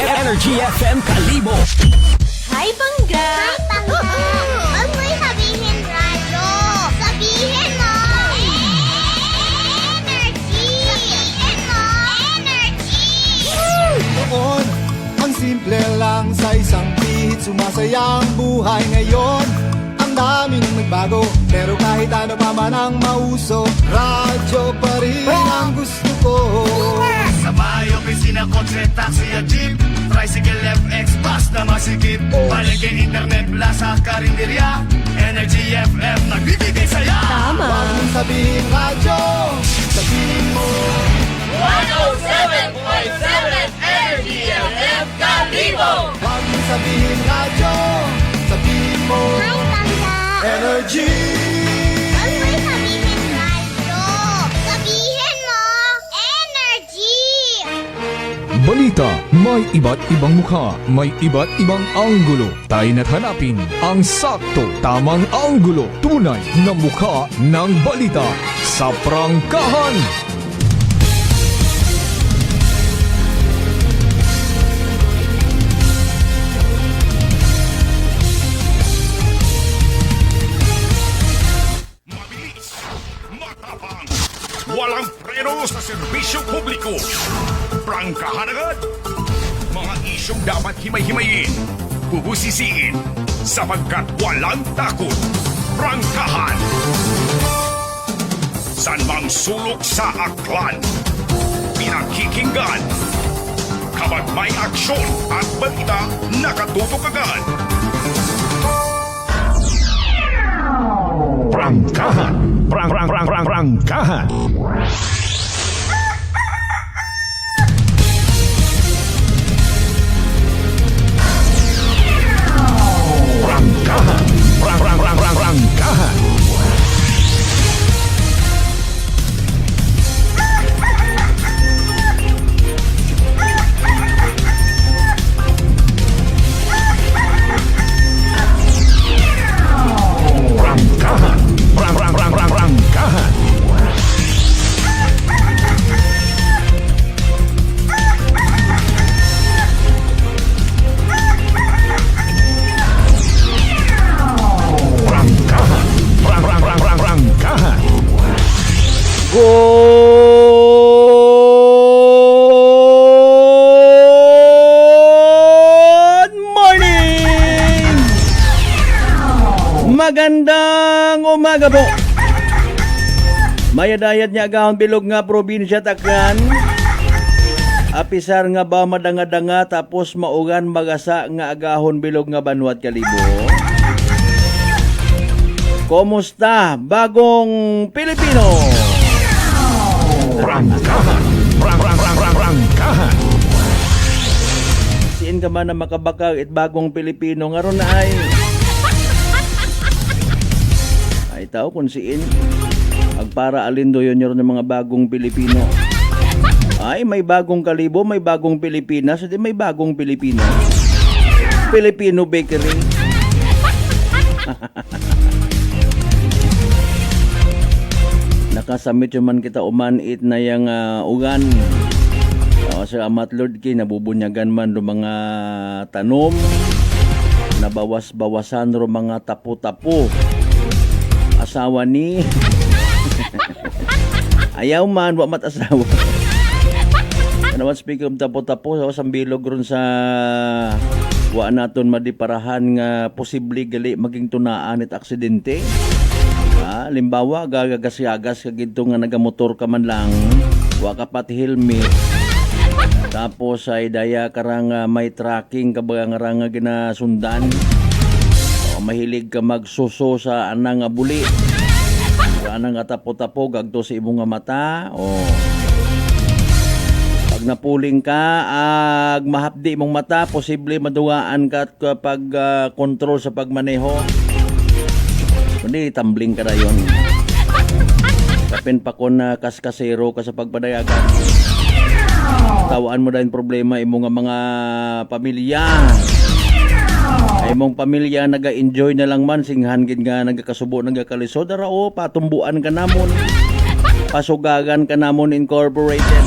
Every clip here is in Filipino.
Energy FM Kalibo. Hi, Bangga! Hi, Bangga! Huwag mo'y sabihin radyo. Sabihin mo! Energy! Sabihin mo! Energy! Noon, ang simple lang sa isang pihit. Sumasaya ang buhay ngayon. Ang dami nang nagbago, pero kahit ano pa man ang mauso, radyo pa rin ang gusto ko. Sa bahay, opisina, kotse, taxi at jeep, tricycle, FX, bus na masikip, palengke, internet, plaza, karinderya, Energy FM, nagbibigay saya. Tama! Huwag mong sabihin radyo, sabihin mo 107.7 Energy FM Kalibo. Huwag mong sabihin radyo, sabihin mo Hi, Bangga! Energy. Huwag mo'y sabihin radyo. Sabihin mo! Energy! Balita, may iba't ibang mukha, may iba't ibang anggulo. Tayo na't hanapin ang sakto, tamang anggulo, tunay na mukha ng balita sa prangkahan. Mabilis, matapang, walang preno sa serbisyo publiko. Prangkahan agad. Mga isyong dapat himay-himayin, bubusisiin, sapagkat walang takot. Prangkahan. San mang sulok sa aklan, pinakikinggan. Kapag may aksyon at balita, nakatutok agad. Prangkahan. Prangkahan. Prangkahan. Prangkahan. Prangkahan. Prangkahan. Prangkahan. Prangkahan. Good morning! Magandang umaga po. Mayadayat niya agahon bilog nga probinsya Taklan. Apisar nga ba madanga-danga tapos maugan magasa nga agahon bilog nga Banwat Kalibo. Kumusta bagong Pilipino? Prangkahan. Prangkahan. Siin ka man na makabakag it bagong Pilipino nga ron ay tao kung siin agpara alindo yun yun ng mga bagong Pilipino. Ay may bagong Kalibo, may bagong Pilipinas, hindi may bagong Pilipino. Filipino Bakery. Nakasamit yung man kita umanit na yung ugan. Sa Amat Lord Ki, nabubunyagan man do mga tanom, nabawas-bawasan ro mga tapo-tapo. Asawa ni ayaw man, wa mat asawa. Ano man speak of tapo-tapo, sa bilog ron sa wa naton madiparahan nga posible gali maging tunaan at aksidente. Limbawa gagagas-yagas kagito nga nagamotor ka man lang, wa ka pati helmet. Tapos ay daya karang may tracking kabaga nga ginasundan. Mahilig ka magsuso sa anang buli. Sa anang tapo-tapo gagto sa imong mata. Pag napuling ka, mahapdi imong mata, posible madugaan ka kapag kontrol sa pagmaneho. Kundi tumbling ka na yun. Kapin pa ko na kaskasero ka sa pagpadayagan. Tawaan mo dahil problema imong mga pamilya. Ay mong pamilya naga-enjoy na lang man singhan gid nga nagakasubo nagakalisod rao patumbuan ka namon. Pasugagan ka namon incorporated.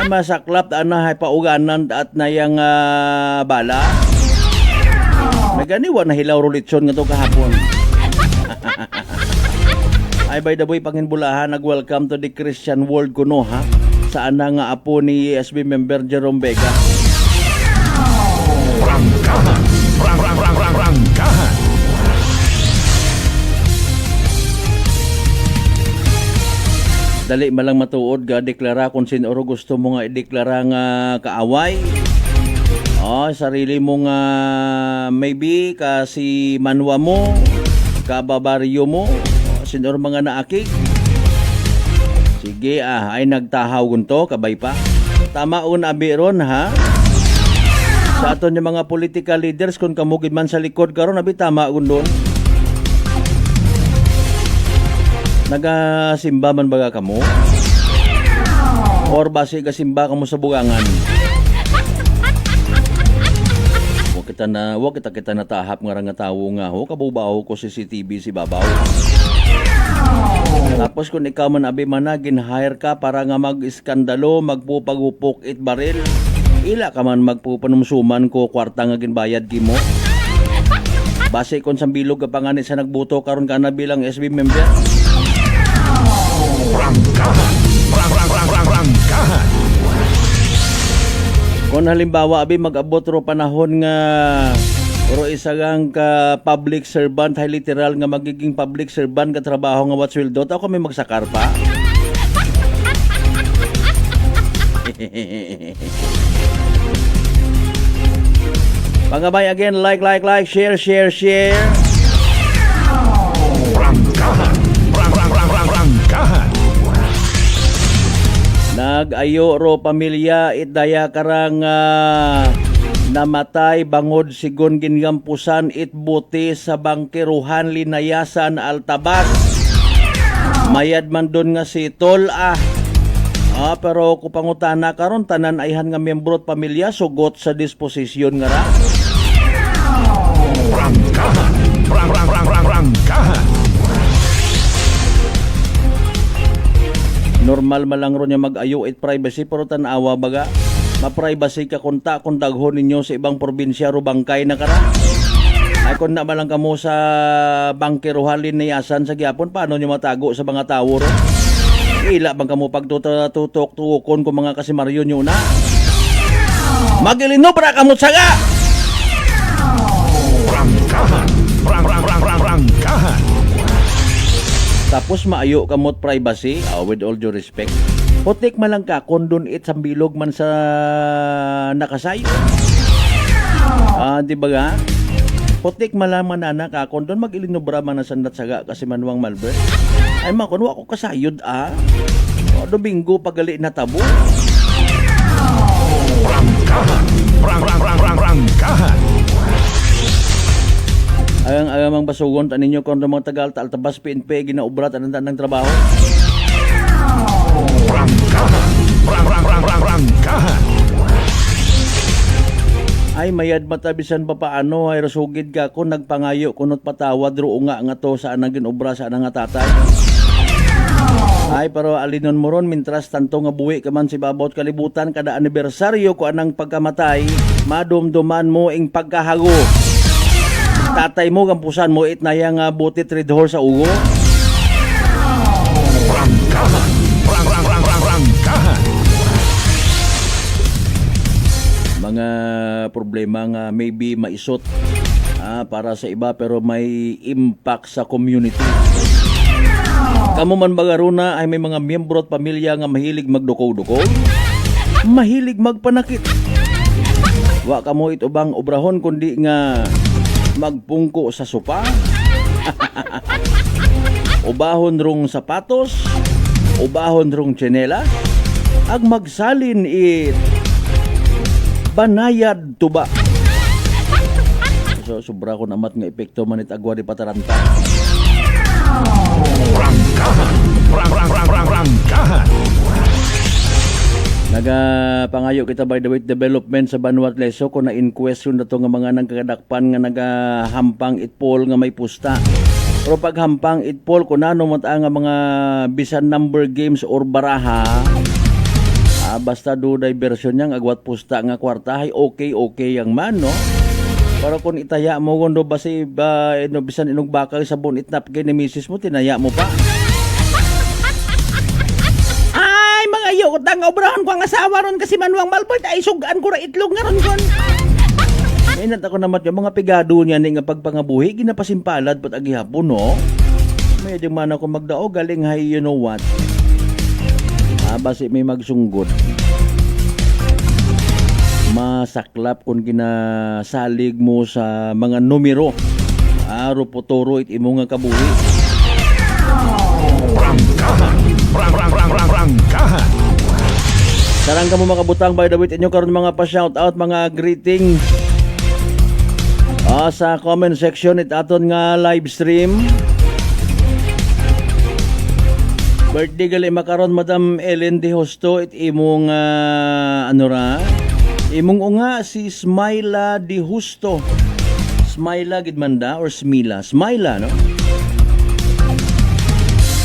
Ay masaklap ana hay pauganan at nayang bala. Nagani wa na hilaw rulitson nga to kahapon. Ay by the way panginbulahan nag-welcome to the Christian world kuno ha. Saan na nga apo ni ESB member Jerome Vega. Rangkahan, rangkahan. Dali malang matuod ga deklara kung sino gusto mo nga ideklara nga kaaway. Sarili mo nga maybe kasi manwa mo, kababaryo mo, sino mga naakig. Sige ay nagtahaw gunto kabay pa. Tama un abi ron ha. Sa aton yung mga political leaders kung kamugid man sa likod karon abi tama gundon. Nagasimba man baga kamo? Or base kasimba kamo sa bugangan? Wa kita natahap nga nga tawo nga ho kabubaw ko CCTV si babaw. Tapos kung ikaw man abi man gin-hire ka para nga mag-iskandalo, magpupagupok it baril, ila ka man magpupanumsuman ko kwarta nga ginbayad kimo. Base kon sambilog ka pangani sa nagbuto karon ka na bilang SB member. Rangkahan, rangkahan. Kung halimbawa abi mag-abot ro panahon nga oro isagang ka public servant, hay literal nga magiging public servant ka trabaho nga wat sweldo, ta kami magsakar pa. Pangabay again, like, share. Rangkahan, rangkahan. Nag-ayo ro pamilya itdaya karang namatay bangod sigon gingampusan itbuti sa bangkiruhan linayasan Altabas. Mayad man doon nga si Tol pero kupangutana karon tanan ayhan nga miyembro at pamilya sugot sa disposisyon nga ra. Rangkahan, rangkahan. Normal malang ro niya mag-ayo it privacy pero tanawa baga ma-privacy ka kung daghon ninyo sa ibang probinsya ro bangkay na kara. Ay kung na malang kamo sa bangkiruhan linayasan sa gyapon paano nyo matago sa mga tawo ro? Ila bang kamo pagtutok-tukon kung mga kasimaryo nyo na? Magilino para kamot saga! Rangkahan, rangkahan. Tapos maayo kamot privacy, with all due respect. Putik malang ka kondon it sambilog man sa nakasayo. Di ba ga? Putik malaman na ka kondon mag-ilinobra man na sandat saga kasi manwang malber. Ay makunwa ko kasayod Domingo pagali na tabo. Rangkahan, rangkahan. Agamang basugon ta ninyo kung mga tagal ta Altabas PNP ginaubrat anang trabaho. Rangkahan, rangkahan. Ay mayad matabisan pa paano ay rasugid ka kung nagpangayo kunot patawad ro nga to sa anang ginobra sa anang nga tatay. Ay pero alinon mo ron mintras tanto nga buwi ka man si babot kalibutan kada anibersaryo ko anang pagkamatay madumduman mo ing pagkahago. Tatay mo gampusan mo it na yang butit red horse sa ugo. Rangkahan, rangkahan. Mga problema nga maybe maisot para sa iba pero may impact sa community. Kamo man bagaruna ay may mga miyembro at pamilya nga mahilig magduko-duko, mahilig magpanakit. Wa kamo ito bang obrahon kundi nga magpungko sa sopa, ubahon rong sapatos, ubahon rong tsinela, ag magsalin it banayad tuba. So sobra ko namat nga epekto manit agwa di pataranta. Rangkahan, rangkahan. Nagapangayo kita by the way development sa Banwat Leso kung na in question na to nga mga nagkakadakpan nga nagahampang itpol nga may pusta. Pero paghampang itpol kung nano mata nga mga bisan number games or baraha Basta duday version niyang agwat pusta nga kwartahay, okay yang man, no? Para kung itaya mo kundo basi ba bisan inog bakal sa bonit nap kay ni misis mo tinaya mo pa. Ay mga iyo tang obrahan ko ang asawa ron kasi manuang Malbert ay sugaan ko ra itlog nga ron kon. Inat ako namat yung mga pigado niya ni nga pagpangabuhi ginapasimpalad pat agihapon no. Medyo man ako magdao galing hay you know what. Basi may magsunggot. Masaklap kung ginasalig mo sa mga numero. Rupotoro it imo nga kabuhi. Prangkahan. Sarang ka mo makabutang by the way inyo karon mga pa-shout out, mga greetings. Sa comment section it aton nga live stream. Birthday gali makaron Madam Ellen De Hosto it imong imong unga si Smila Di Justo. Smila gidmanda or Smila? Smila, no?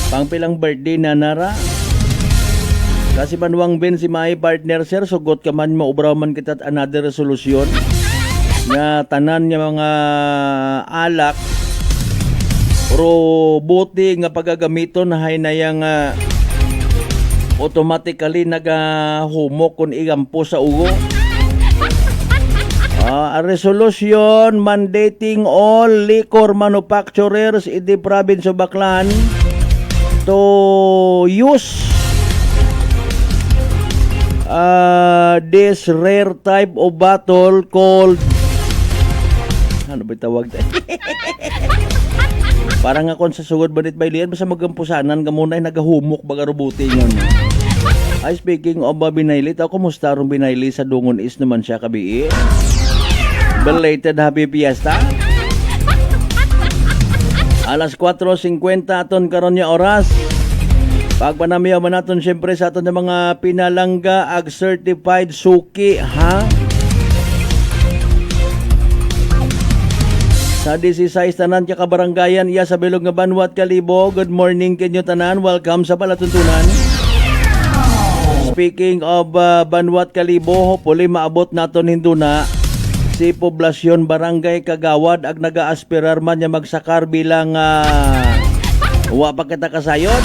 Pangpilang birthday na nara. Kasi manuang Ben si my partner sir, sugot ka man maubraw man kita at another resolution. Nga tanan niya mga alak pero buti nga pagagamiton hay na yang automatically nagahumok kung igampo sa ugo. A resolution mandating all liquor manufacturers in the province of Baclan to use this rare type of bottle called ano ba tawag tayo? Parang akong sa sugod banit baylian basta magampusanan ka muna ay nagahumok baga rubuti ngon. Ay speaking of binayli, ako kumusta rong binayli sa Dungon East naman siya kabii. Belated happy fiesta. Alas 4:50 aton karon nya oras. Pagpanamiyaw man naton syempre sa aton mga pinalangga ag certified suki ha. Sa 16 tanan ka kabaranggayan iya sa Bilog nga Banwat Kalibo. Good morning kinyo tanan. Welcome sa palatuntunan. Speaking of Banwat Kalibo, hopefully maabot naton hinduna si poblasyon barangay Kagawad ag naga-aspirar man niya magsakar bilang wa pa kita kasayod.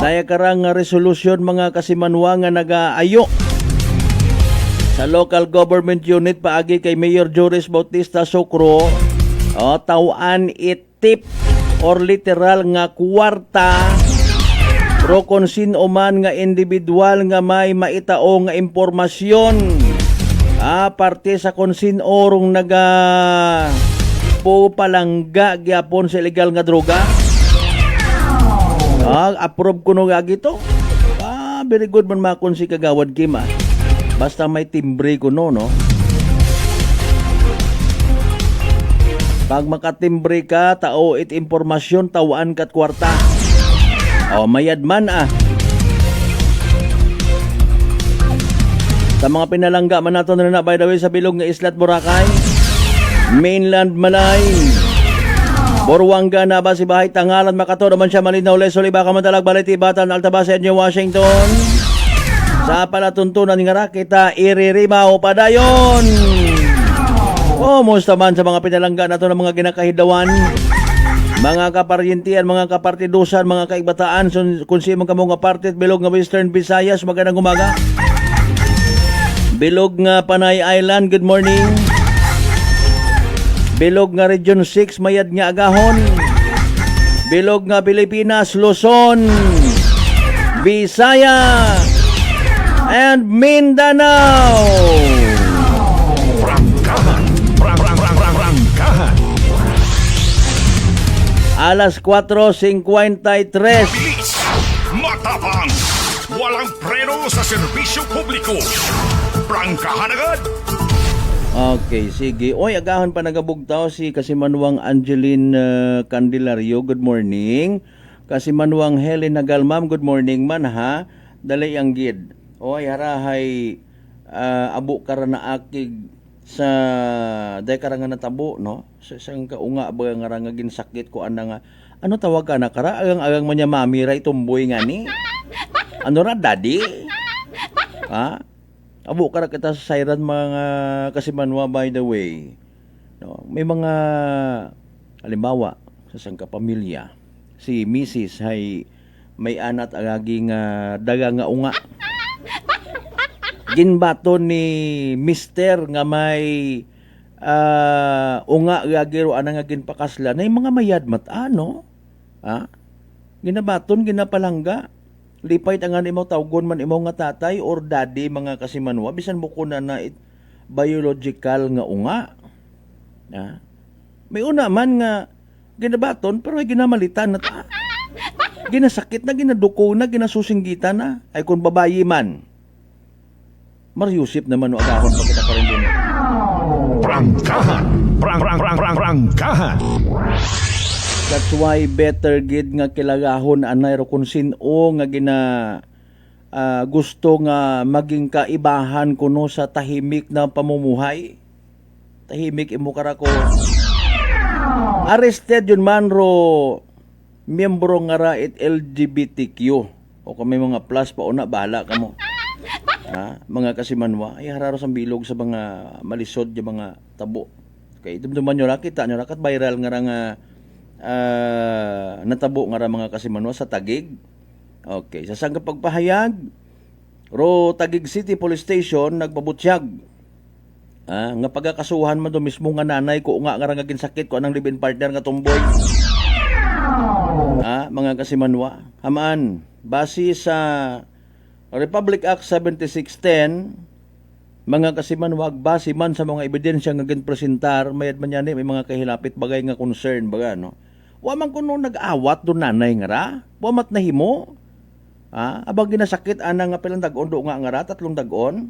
Daya karang resolution mga kasimanwa nga nagaayo sa local government unit paagi kay Mayor Joris Bautista Socro tawaan itip or literal nga kwarta pro kung sino man nga individual nga may maitao nga impormasyon parte sa konsin orong naga po palangga gyapon sa illegal nga droga. Approve ko no gito. Very good man makon si Kagawad Kim. Basta may timbre ko no. Pag makatimbre ka, tao it impormasyon, tawaan kat kwarta. Mayad man Sa mga pinalangga man nato na by the way sa bilog nga Islat Boracay, Mainland Malay, Borwanga na ba si Bahay Tangalan Makato naman siya Malinaw Lesoli baka madalag Baliti Batan Altabasa New Washington. Sa palatuntunan nga kita iririmaw padayon. Musta man sa mga pinalangga nato ng mga ginakahidawan, mga kaparyentian, mga kapartidusan, mga kaigbataan kung si mga kamong apartit bilog nga Western Visayas, magandang umaga. Bilog nga Panay Island, good morning. Bilog nga Region 6, Mayad nga Agahon. Bilog nga Pilipinas, Luzon, Visaya, and Mindanao. Prangkahan. Alas 4:53. Bilis, matapang, walang preno sa serbisyo publiko. Prangkahan agad! Okay, sige. Oy, agahon pa nagabugtaw si Kasimanwang Angeline Candelario. Good morning. Kasimanwang Helen Nagalmam. Good morning man ha. Dalay ang gid. Oy, harahay abo kara na akig sa day karangan natabo no. Sa isang kaunga ba nga rangagin sakit ko ana nga. Ano tawag ka na kara? Agang man niya mamira itumboy nga ni. Ano ra daddy? Ha? Abo ka kita sa siren mga kasimanwa by the way. No, may mga halimbawa sa isang kapamilya si Mrs. ay may anak agaging daga nga unga. Ginbaton ni Mister nga may unga gagiro anang nga ginpakasla na mga mayad matano. Ha? Ginabaton, ginapalangga. Lipay tangan imo tawgon man imo nga tatay or daddy mga kasimanwa bisan mo ko na biological nga unga. Ha? May una man nga ginabaton pero ay ginamalitan na ginasakit na, ginaduko na, ginasusinggita na. Ay kung babayi man. Mariusip naman o agahon pa kita pa rin din. Prangkahan. Prangkahan. That's why better gid nga kilagahon anay ro kung sino nga gusto nga maging kaibahan kuno sa tahimik na pamumuhay. Tahimik imo karako. Arrested yun man ro miyembro nga ra it LGBTQ o kung may mga plus pa una bahala ka mo. Ha? Mga kasimanwa ay hararo sa bilog sa mga malisod yung mga tabo. Okay, dumduman nyo ra kita nyo ra kat viral nga ra nga natabo nga ra mga kasimanwa sa Taguig. Okay, sa sang pagpahayag ro Taguig City Police Station nagpabutyag nga pagkakasuhan man do mismo nga nanay ko nga ra nga ginsakit ko anang live-in partner nga tumboy. Mga kasimanwa, hamaan base sa Republic Act 7610, mga kasimanwa base man sa mga ebidensya nga ginpresentar mayad man yan may mga kahilapit bagay nga concern baga no. Wa man kuno nag-awat do nanay nga ra, wa mat nahimo. Abang ginasakit ana nga pilang dag-on do nga ra 3 dag-on.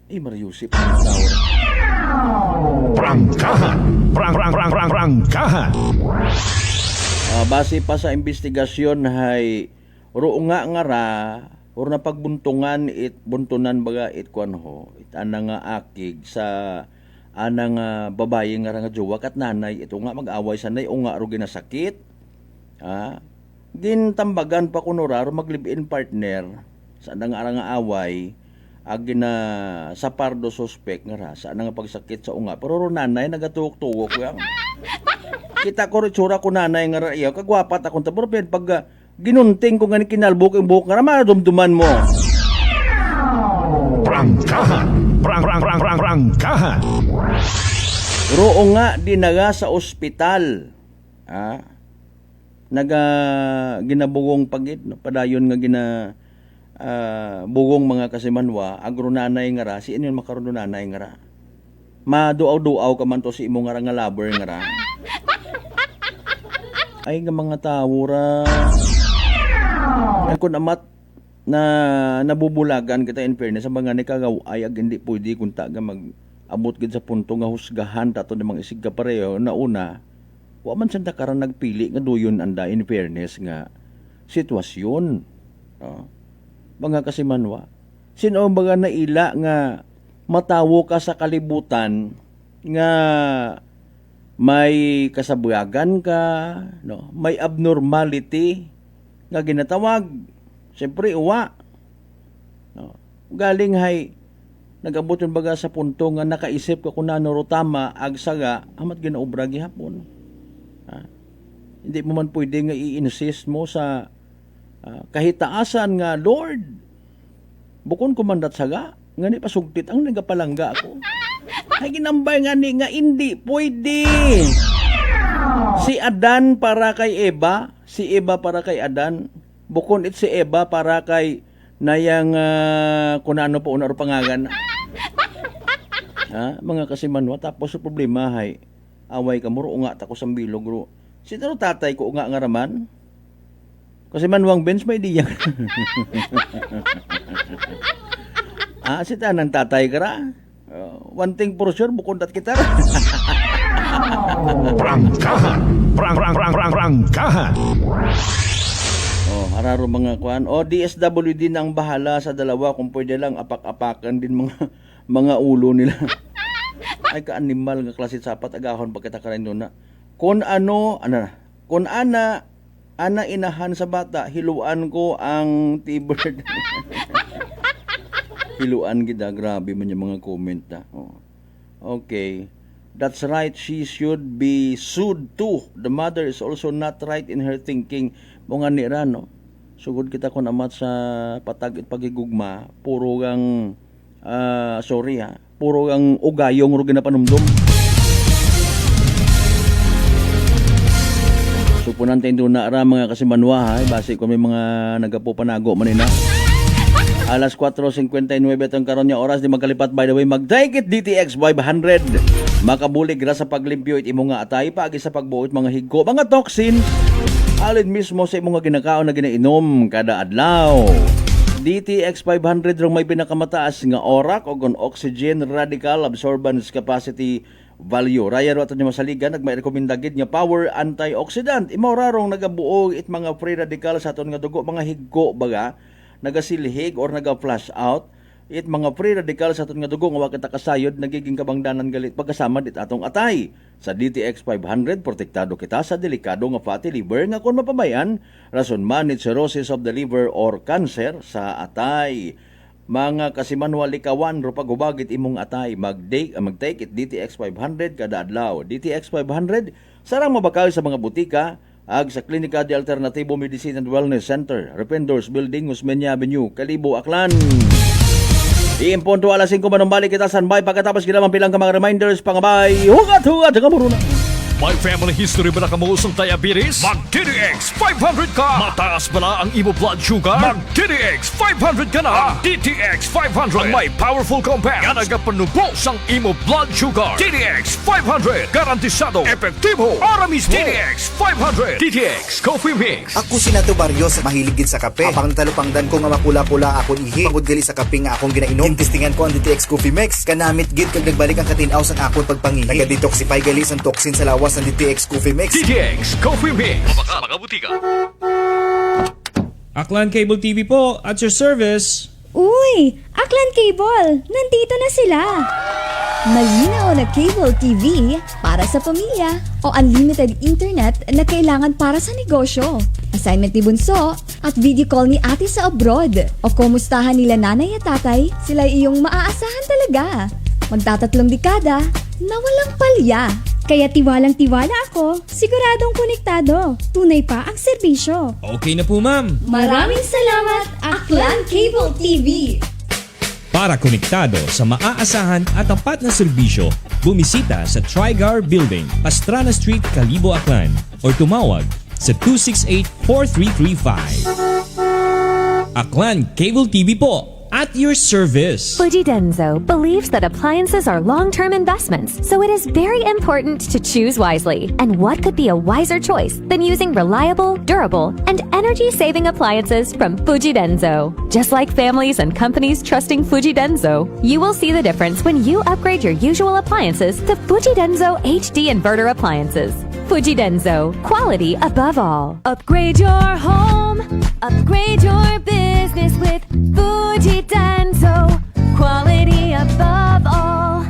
Mariusip ang tawag. Prangkahan. Prangkahan. Base pa sa investigasyon hay ruunga nga ra or na pagbuntungan buntunan baga kwan ho ana nga akig sa ana nga babaye nga ra nga jowa kat nanay ito nga mag-away sanay unga ro ginasakit. Gintambagan pa kuno ra mag live-in partner sa ana nga away agina sa pardo suspect nga ra sa ana nga pagsakit sa unga pero ro nanay nagatuok-tuok yang kita ko ritsura ko nanay nga ra iya kagwapat akong tabor pag ginunting ko nga ni kinalbok yung buhok nga ra madumduman mo. Prangkahan. Prangkahan. Roo nga dinaga sa ospital. Ginabugong pagit no? Padayon nga bugong mga kasimanwa agro nanay nga ra si inyo makaroon nanay nga ra. Maduaw-duaw ka man to si imo nga ra nga lover nga ra. Ay nga mga tawo ra. Ay kung amat na nabubulagan kita in fairness sa mga nikagaw ay hindi pwede kung taga mag-abot gid sa punto nga husgahan tato ng mga isig ka pareho na una wa man sanda karan nagpili nga duyon anda in fairness nga sitwasyon. Mga kasimanwa sino baga naila nga matawo ka sa kalibutan nga may kasabuyagan ka no may abnormality nga ginatawag siyempre uwa no? Galing hay nagabot yung baga sa punto nga nakaisip ka kung ano tama agsaga amat ginaobra gihapon. Hindi mo man pwede nga i-insist mo sa kahitaasan nga Lord bukon ko man saga nga ni pasugtit ang nagapalangga ako ay ginambay nga ni nga hindi pwede. Si Adan para kay Eva, si Eva para kay Adan, bukon it si Eva para kay nayang kung ano po unaro pangagan. Mga kasimanwa tapos sa problema hay away ka mo nga tako sa bilog ro. Sino tatay ko nga raman? Kasi manwang bench may diya. Si tanang tatay ka ra. One thing for sure, bukundat kita. Prangkahan. Prangkahan. Hararo mga kuan. DSWD nang bahala sa dalawa kung pwede lang apak-apakan din mga ulo nila. Ay ka-animal nga klase sapat agahon pagkita ka rin doon na. Kung ana inahan sa bata, hiluan ko ang T-bird. Hiluan gida, grabe man yung mga comment na. Oh. Okay. That's right, she should be sued too. The mother is also not right in her thinking. Mga nira, no? Sugod kita kung amat sa patag at pagigugma, puro gang, sorry ha, puro gang ugayong ro ginapanumdum. So po natin doon na ara mga kasimanwa ha, base ko may mga nagapopanago manina. Alas 4:59 itong karon niya oras di magkalipat. By the way, mag-take it DTX 500. Makabulig ra sa paglimpyo it imo nga atay paagi sa pagbuot mga higko, mga toxins alin mismo sa imo nga ginakaon na ginainom kada adlaw. DTX 500 rong may pinakamataas nga orak o oxygen radical absorbance capacity value. Raya ro ato niya masaligan nagmay-rekomenda gid nga power antioxidant. Imo ra rong nagabuog it mga free radical sa aton nga dugo, mga higko baga nagasilhig or naga-flash out it mga free radical sa aton nga dugo nga wa kita kasayod nagiging kabangdanan galit pagkasama dit atong atay. Sa DTX 500 protektado kita sa delikado nga fatty liver nga kon mapamayan rason man ni cirrhosis of the liver or cancer sa atay. Mga kasimanwa likawan ro pagubagit imong atay, mag-take it DTX 500 kada adlaw. DTX 500 sarang mabakal sa mga butika ag sa Klinika de Alternativo Medicine and Wellness Center, Rependors Building, Osmeña Avenue, Kalibo, Aklan. Iimpunto alas 5 manumbalik kita sanbay pagkatapos ginamang pilang ka mga reminders pangabay. Hugat-hugat sa kamuruna. May family history ba na kamuusong diabetes? Mag-DTX 500 ka! Mataas ba na ang imo blood sugar? Mag-DTX 500 ka na! DTX 500 ang may powerful compounds nga nagapanubos ang imo blood sugar. DTX 500 garantisado, epektibo, aramis. DTX 500 DTX Coffee Mix. Ako si Nato Barrios, mahilig gid sa kape. Apang talupangdan ko nga mapula-pula akong ihi. Pagod gali sa kape nga akong ginainom. Tintistingan ko ang DTX Coffee Mix. Kanamit gid kag nagbalik ang katinaw sa akong pagpangihi. Naga-detoxify gali sa toxin sa lawas ng DTX Coffee Mix. DTX Coffee Mix. Mga butika. Aklan Cable TV po, at your service. Uy! Aklan Cable! Nandito na sila! Malinaw na cable TV para sa pamilya o unlimited internet na kailangan para sa negosyo. Assignment ni Bunso at video call ni ate sa abroad. O kumustahan nila nanay at tatay, sila iyong maaasahan talaga. Magtatatlong dekada na walang palya. Kaya tiwalang-tiwala ako, siguradong konektado. Tunay pa ang serbisyo. Okay na po, ma'am. Maraming salamat, Aklan Cable TV! Para konektado sa maaasahan at tapat na serbisyo, bumisita sa Trigar Building, Pastrana Street, Kalibo, Aklan, or tumawag sa 268-4335. Aklan Cable TV po, at your service. Fujidenzo believes that appliances are long-term investments, so it is very important to choose wisely. And what could be a wiser choice than using reliable, durable, and energy-saving appliances from Fujidenzo? Just like families and companies trusting Fujidenzo, you will see the difference when you upgrade your usual appliances to Fujidenzo HD inverter appliances. Fujidenzo, quality above all. Upgrade your home, upgrade your business with Fujidenzo, quality above all.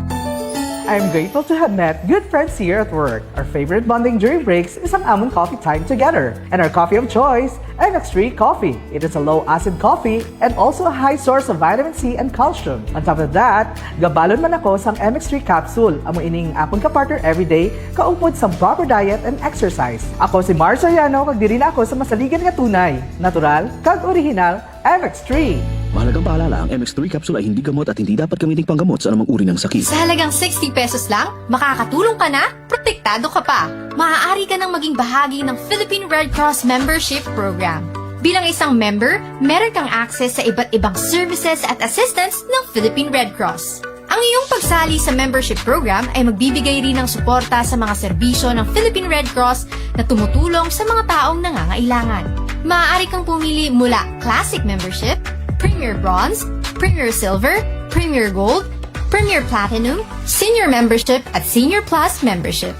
I'm grateful to have met good friends here at work. Our favorite bonding during breaks is ang amon coffee time together. And our coffee of choice, MX3 Coffee. It is a low-acid coffee and also a high source of vitamin C and calcium. On top of that, gabalon man ako sang MX3 capsule. Amo ining akong kapartner everyday, kaupod sa proper diet and exercise. Ako si Mars Soriano, kag diri na ako sa masaligan nga tunay, natural, kag original, MX3. Mahalagang paalala, ang MX3 capsule ay hindi gamot at hindi dapat gamiting panggamot sa anumang uri ng sakit. Sa halagang 60 pesos lang, makakatulong ka na, protektado ka pa. Maaari ka nang maging bahagi ng Philippine Red Cross Membership Program. Bilang isang member, meron kang access sa iba't ibang services at assistance ng Philippine Red Cross. Ang iyong pagsali sa membership program ay magbibigay rin ng suporta sa mga serbisyo ng Philippine Red Cross na tumutulong sa mga taong nangangailangan. Maaari kang pumili mula Classic Membership, Premier Bronze, Premier Silver, Premier Gold, Premier Platinum, Senior Membership at Senior Plus Membership.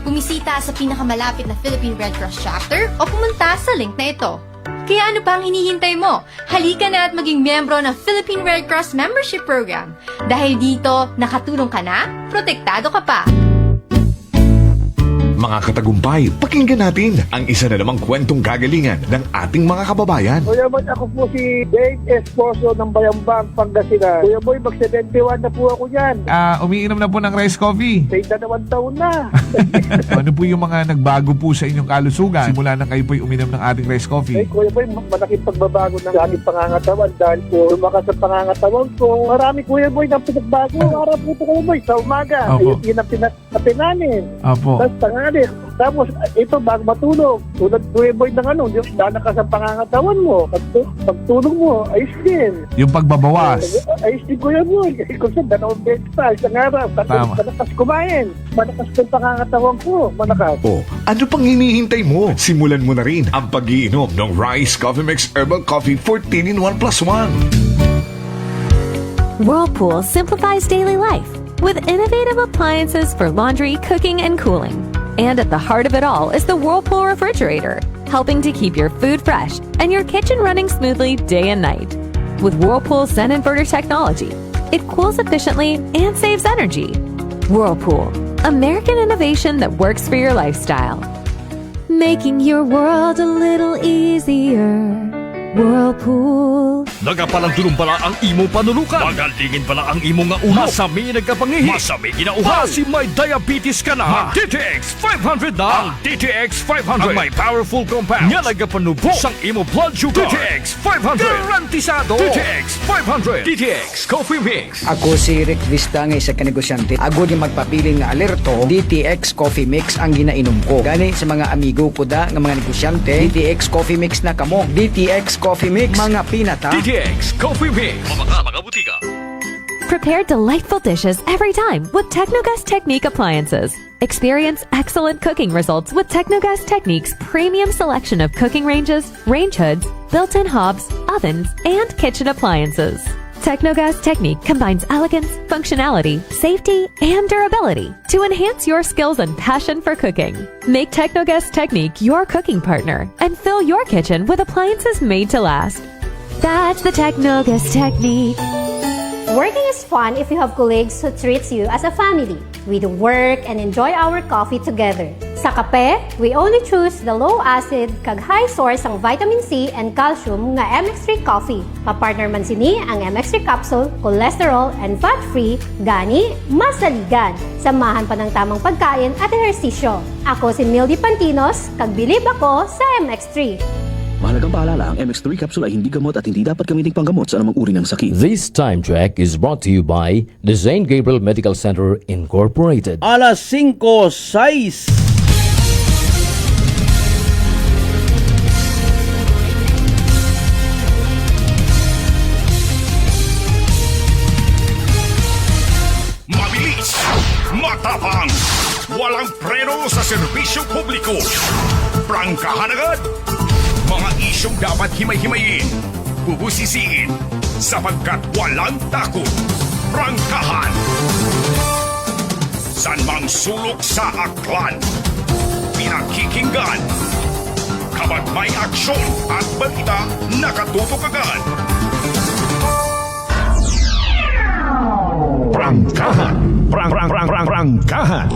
Bumisita sa pinakamalapit na Philippine Red Cross chapter o pumunta sa link na ito. Kaya ano pa ang hinihintay mo? Halika na at maging miyembro ng Philippine Red Cross Membership Program. Dahil dito, nakatulong ka na, protektado ka pa. mga katagumpay. Pakinggan natin ang isa na namang kwentong gagalingan ng ating mga kababayan. Kuya Boy, ako po si Dave Esposo ng Bayambang, Pangasinan. Kuya Boy, mag-71 na po ako yan. Umiinom na po ng rice coffee. Sa 2 taon na. Ano po yung mga nagbago po sa inyong kalusugan simula na kayo po'y uminom ng ating rice coffee? Kuya Boy, malaking pagbabago ng aking pangangatawan dahil po lumakas ang pangangatawan ko. Marami, Kuya Boy, ng pinagbago. Para po ito, Kuya Boy, sa umaga. Yun ang pinapinanin. Opo. Tapos tangali. Tapos ito, bago matulog. Tulad, Kuya Boy, ng lalakas ang pangangatawan mo. Pagtulog mo, ayos din. Yung pagbabawas. Ayos din, Kuya Boy. Kasi kung saan, 2 beses pa, isang araw. Tama. Malakas kumain. Malakas yung pangangatawan ko. Malakas. Ano pang hinihintay mo? Simulan mo na rin ang pag-iinom ng Rice Coffee Mix Herbal Coffee 14 in 1+1. Whirlpool simplifies daily life with innovative appliances for laundry, cooking, and cooling. And at the heart of it all is the Whirlpool refrigerator, helping to keep your food fresh and your kitchen running smoothly day and night. With Whirlpool's Zen inverter technology, it cools efficiently and saves energy. Whirlpool, American innovation that works for your lifestyle. Making your world a little easier. Whirlpool. Nagapalang pala ang imong panulukan. Magalingin pala ang imong nga uhaw. Masami nagkapangihi. Masami ginauhaw. Si may diabetes ka na. DTX 500 na. Ang DTX 500. Ang may powerful compounds. Nga nagapanubo sang imo blood sugar. DTX 500. Garantisado. DTX 500. DTX Coffee Mix. Ako si Rick Vista nga isa ka negosyante. Ako di magpabiling nga alerto. DTX Coffee Mix ang ginainom ko. Gani sa mga amigo ko da nga mga negosyante. DTX Coffee Mix na kamo. DTX Coffee Mix, mga pinata. DTX Coffee Mix. Mga butika. Prepare delightful dishes every time with Technogas Technique appliances. Experience excellent cooking results with Technogas Technique's premium selection of cooking ranges, range hoods, built-in hobs, ovens, and kitchen appliances. Technogas Technique combines elegance, functionality, safety, and durability to enhance your skills and passion for cooking. Make Technogas Technique your cooking partner and fill your kitchen with appliances made to last. That's the Technogas Technique. Working is fun if you have colleagues who treats you as a family. We do work and enjoy our coffee together. Sa kape, we only choose the low-acid kag high source ang vitamin C and calcium nga MX3 coffee. Papartner man sini ang MX3 capsule, cholesterol and fat-free, gani, masaligan. Samahan pa ng tamang pagkain at ehersisyo. Ako si Mildy Pantinos, kag bilib ako sa MX3. Mahalagang paalala, ang MX3 capsule ay hindi gamot at hindi dapat gamitin panggamot sa anumang uri ng sakit. This time check is brought to you by the St. Gabriel Medical Center Incorporated. Alas 5:06. Mabilis, matapang, walang preno sa serbisyo publiko. Prangkahan agad. Mga isyong dapat himay-himayin, bubusisiin, sapagkat walang takot. Prangkahan. San mang sulok sa aklan, pinakikinggan. Kapag may aksyon at balita, nakatutok agad. Prangkahan. Prangkahan. Prangkahan.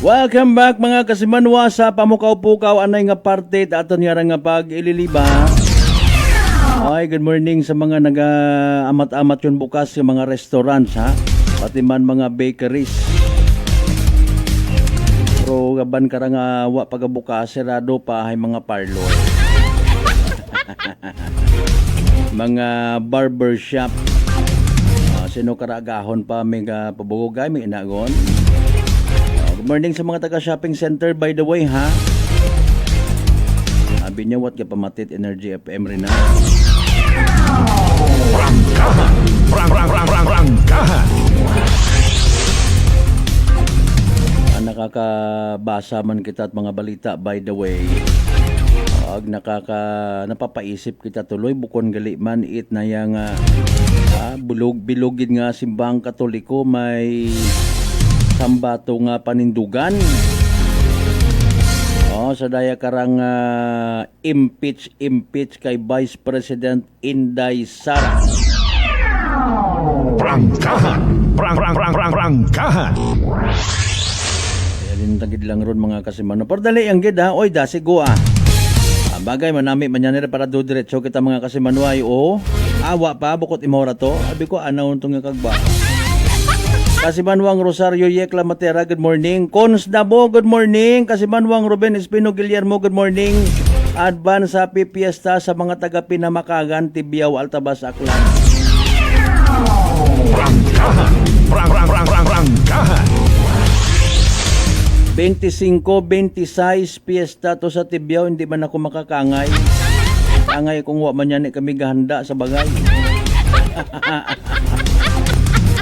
Welcome back mga kasimanwa sa pamukaw-pukaw anay nga parte aton nga pag-ililiba. Ay, good morning sa mga naga-amat-amat yun bukas yung mga restaurants ha. Pati man mga bakeries. Pero gaban ka nga wa pagabukas serado pa ay mga parlor. Mga barbershop. Sino karagahon pa may pabugogay may inagon. Good morning sa mga taga-shopping center by the way ha. Sabi niya what ka pamatit Energy FM rin na. Prangkahan. Nakakabasa man kita at mga balita by the way. Napapaisip kita tuloy bukon gali man it na yang bilugid nga simbang Katoliko may sambato nga panindugan sa daya karang impeach kay Vice President Inday Sara. Prangkahan. Kaya din tagid lang ron mga kasimano. Pero dali ang gid ha. Oy, dasigo bagay manami manyanira para do diretso kita mga kasimano ay awa pa bukod imora to. Abi ko anaw tong kagba. Kasimanwang Rosario Yekla Matera, good morning. Cons Dabo, good morning. Kasimanwang Ruben Espino Guillermo, good morning. Advance Happy Fiesta sa mga taga Pinamakagan, Tibiao, Altabas, Aklan. Prangkahan. 25-26 Fiesta to sa Tibiao, hindi man ako makakangay. Angay kung wa man yan kami gahanda sa bagay.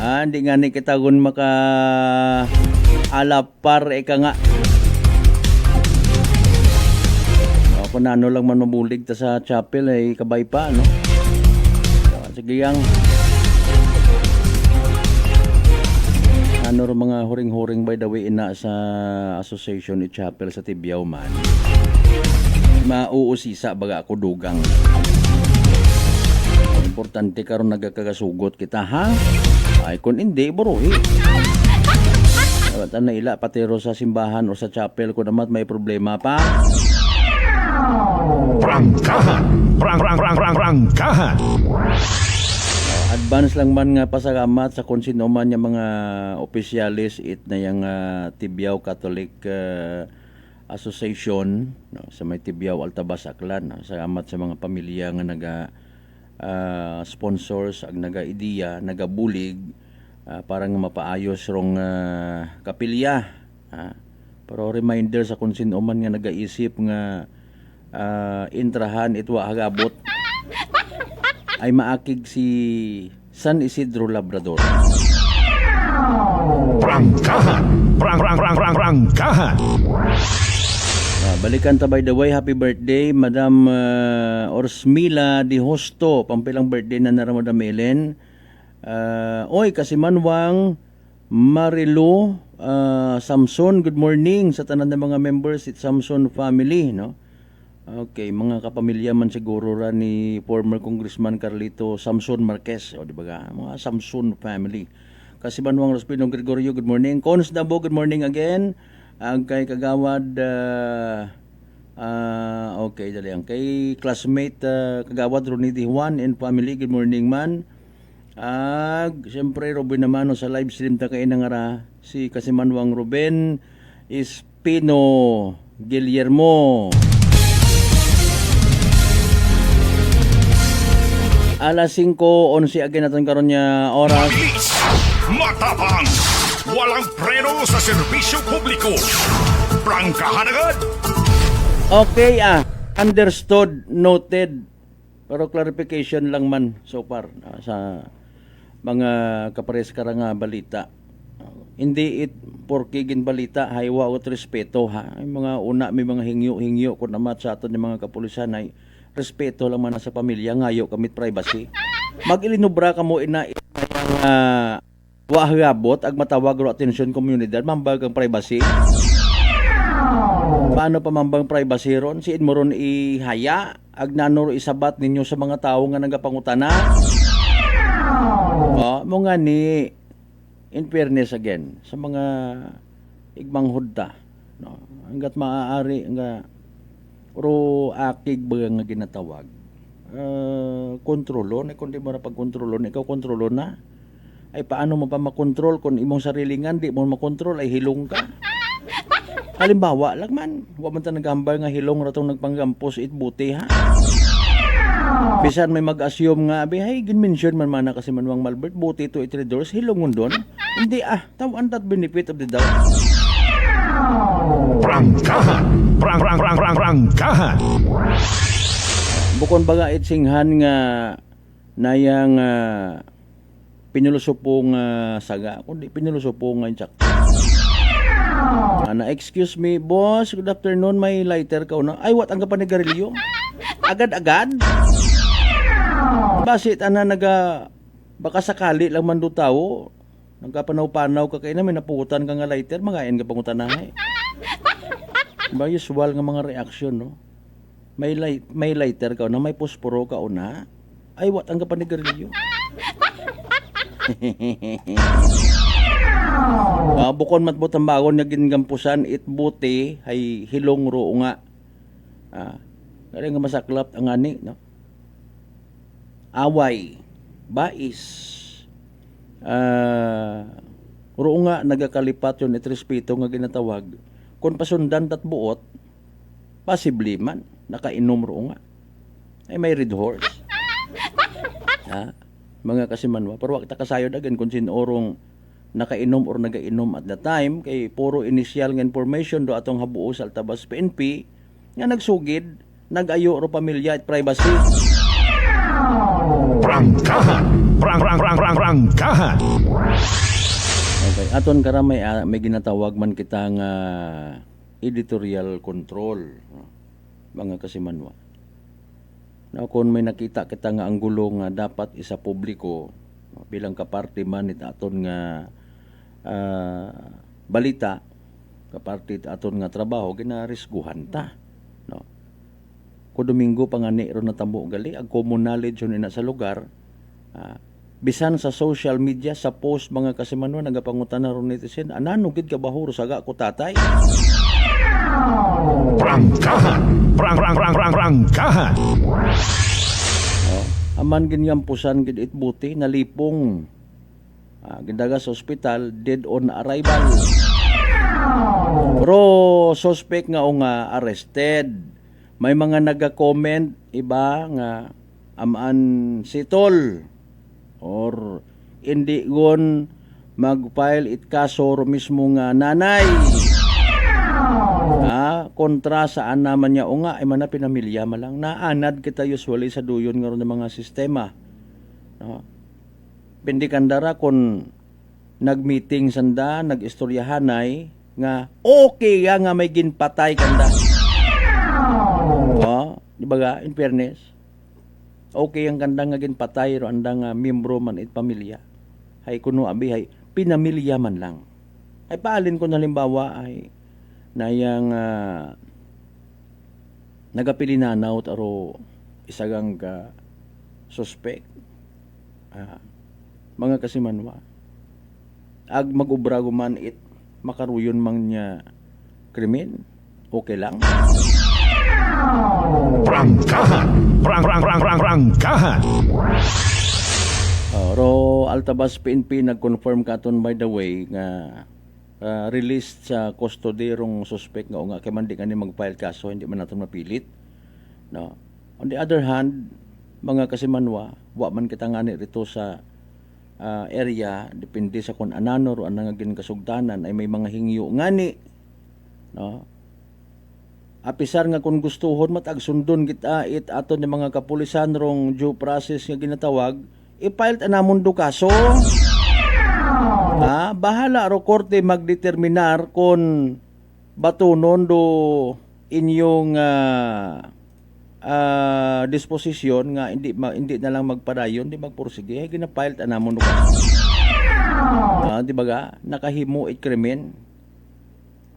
Hindi nga ni kita gun maka alapar eka nga. Kung ano lang man mabulig ta sa chapel ay kabay pa, no? Sige yang. Ano ro mga huring-huring by the way ina sa Association ni Chapel sa Tibiao man. Mauusisa baga ako dugang. Importante karon nagakagasugot kita ha. Ay kung hindi buruhi. Tan na ila patero sa simbahan o sa chapel ko naman may problema pa. Prangkahan. Advance lang man nga pasalamat sa kung sino man yung mga opisyalis na yung Tibiao Catholic Association no, sa may Tibiao Altabas Aklan. No. Salamat sa mga pamilya nga sponsors ag naga-ideya, nagabulig para nga mapaayos rong kapilya. Pero reminder sa kung sino man nga nagaisip nga intrahan itwa hagabot ay maakig si San Isidro Labrador. Prangkahan. Balikan ta by the way, happy birthday Madam Orsmila Di Hosto, pampilang birthday na Madam Ellen. Oy, Kasimanwang Marilu Samson, good morning sa tanan ng mga members at Samson family, no? Okay, mga kapamilya man siguro ra ni former Congressman Carlito Samson Marquez, o di ba? Mga Samson family. Kasimanwang Rospino Gregorio, good morning. Cons Dabo, good morning again. Ang kay kagawad okay dali ang kay classmate kagawad Ronnie Juan and family, good morning man. Siyempre Ruben naman sa live stream ta kay nangara si Kasimanwang Ruben Espino Guillermo. Alas 5:11 again natin karon niya oras. Matapang, walang preno sa serbisyo publiko. Prangkahan agad. Okay understood, noted. Pero clarification lang man so far sa mga kapares kara nga balita. Hindi porkigin balita haywa ot respeto ha. Ay mga una may mga hingyo kun namat sa aton ng mga kapulisan ay respeto lang man sa pamilya ngayo kamit privacy. Mag-ilinubra ka mo ina wahagabot ag matawag ro atensyon komunidad mambag ang privacy. Paano pa mambang privacy ron? Siin mo ron ihaya ag nanoro isabat ninyo sa mga tao nga nagapangutana. Mo nga ni in fairness again sa mga igmang hudta, no? Hanggat maaari nga pero akig ba nga ginatawag kontrolon, kung di mo na pagkontrolon ikaw kontrolon na ay paano mo pa makontrol kung imong sarilingan di mo makontrol ay hilong ka. Halimbawa lang man wa man ta nagambal nga hilong ratong nagpanggampos buti ha. Bisan may mag-assume nga abi hay gin-mention man mana kasi manwang Malbert buti to itredors hilongon don. Hindi tawan that benefit of the doubt. Prangkahan. Bukon baga itsinghan nga nayang pinulusupong saga kundi pinulusupong nga tsak. Excuse me boss, good afternoon, may lighter ka na. Ay what ang kapanigarilyo? Agad-agad? Basit baka sakali lang man do tao. Nagkapanaw-panaw ka kayo na may napugutan ka nga lighter, magayon ka pangutanahay. Ba usual nga mga reaction, no? May lighter ka na may posporo ka una. Ay, wat ang kapanigarilyo. Bukon matbutang bagon nga gingampusan it buti ay hilong ro nga. Kaya nga masaklap ang ani, no? Away, bais, ro nga nagakalipat yun it respeto nga ginatawag. Kung pasundan tat buot, possibly man, nakainom ro nga. Ay may red horse. Mga kasimanwa, pero wag ta kasayod again kung sinorong nakainom or nagainom at the time, kay puro initial nga information do atong habuo sa Altabas PNP, nga nagsugid, nag-ayo ro pamilya at privacy. Prangkahan! Prangkahan! Okay, aton kara may ginatawag man kita nga editorial control, mga kasimanwa. Na kung may nakita kita nga anggulo nga dapat isa publiko, bilang kaparte man it aton nga balita, kaparte it aton nga trabaho, ginarisguhan ta, no? Ko Domingo pangani ro natamo gali ag common knowledge yun ina sa lugar, bisan sa social media sa post mga kasimanwa nagapangutan na ron netizen, anano gid ka bahuro saga ko tatay. Prangkahan! Prangkahan! Aman ginyampusan gid it buti nalipong gindaga sa ospital dead on arrival. Pero suspect nga o nga arrested. May mga naga-comment iba nga aman sitol or hindi gon mag-file it kaso mismo nga nanay. Kontra saan naman niya o nga ay man na pinamilya malang naanad kita usually sa duyon nga ron ng mga sistema, no? Pindikandara kung nag-meeting sanda, nag-istoryahanay nga okay nga may ginpatay kanda, di ba ga, in fairness okay ang kanda nga ginpatay ro andang membro man it pamilya hay kuno abi hay pinamilya man lang ay paalin ko na halimbawa ay na yang nagapilinanaw aro isagang ka suspect, mga kasimanwa ag mag-ubrago man it makaruyon man niya krimen, okay lang. Prangkahan! Prangkahan! Ro Altabas PNP nag-confirm katon by the way nga released sa custody rong suspect nga o nga kay man di kani mag-file kaso hindi man natin mapilit, no? On the other hand, mga kasimanwa, wa man kita ngani rito sa area depende sa kun anano ro anang ginkasugdanan ay may mga hingyo ngani, no? Apisar nga kung gustuhon matag sundon kita it aton ni mga kapulisan rong due process nga ginatawag, i-file anamon do kaso. Bahala ro korte magdeterminar kung batunon do inyong disposisyon nga hindi na lang magpadayon di magpursige ginapile anamon do di ba ga nakahimo it krimen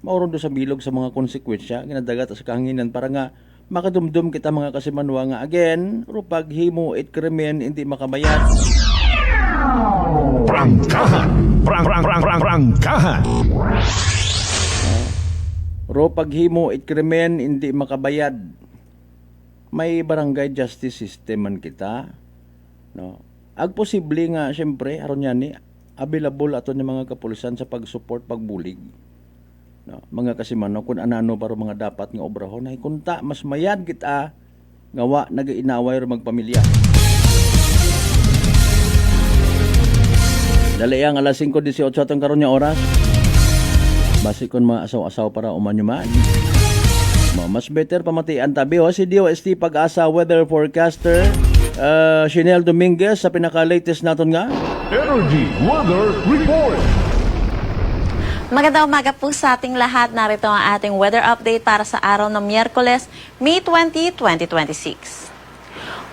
mauron do sa bilog sa mga konsekwensya ginadagat sa kahanginan para nga makadumdum kita mga kasimanwa nga again ro paghimo it krimen hindi makabayad. Prangkahan! Prangkahan! Ro paghimo it krimen hindi makabayad. May barangay justice system man kita, no? Ag posible nga syempre aron yan ni available ato ni mga kapulisan sa pag-support pagbulig. No, mga kasimano kun anano para mga dapat nga obrahon ay kunta mas mayad kita nga wa nagainaway ro magpamilya. Dali ang alas 5:18 atong karon nga oras. Basi kon maasaw-asaw para umanyuman. Mas better pamatian tabi si DOST Pag-asa weather forecaster Shinel Dominguez sa pinaka-latest naton nga Energy Weather Report. Magandang umaga po sa ating lahat. Narito ang ating weather update para sa araw ng Miyerkules, May 20, 2026.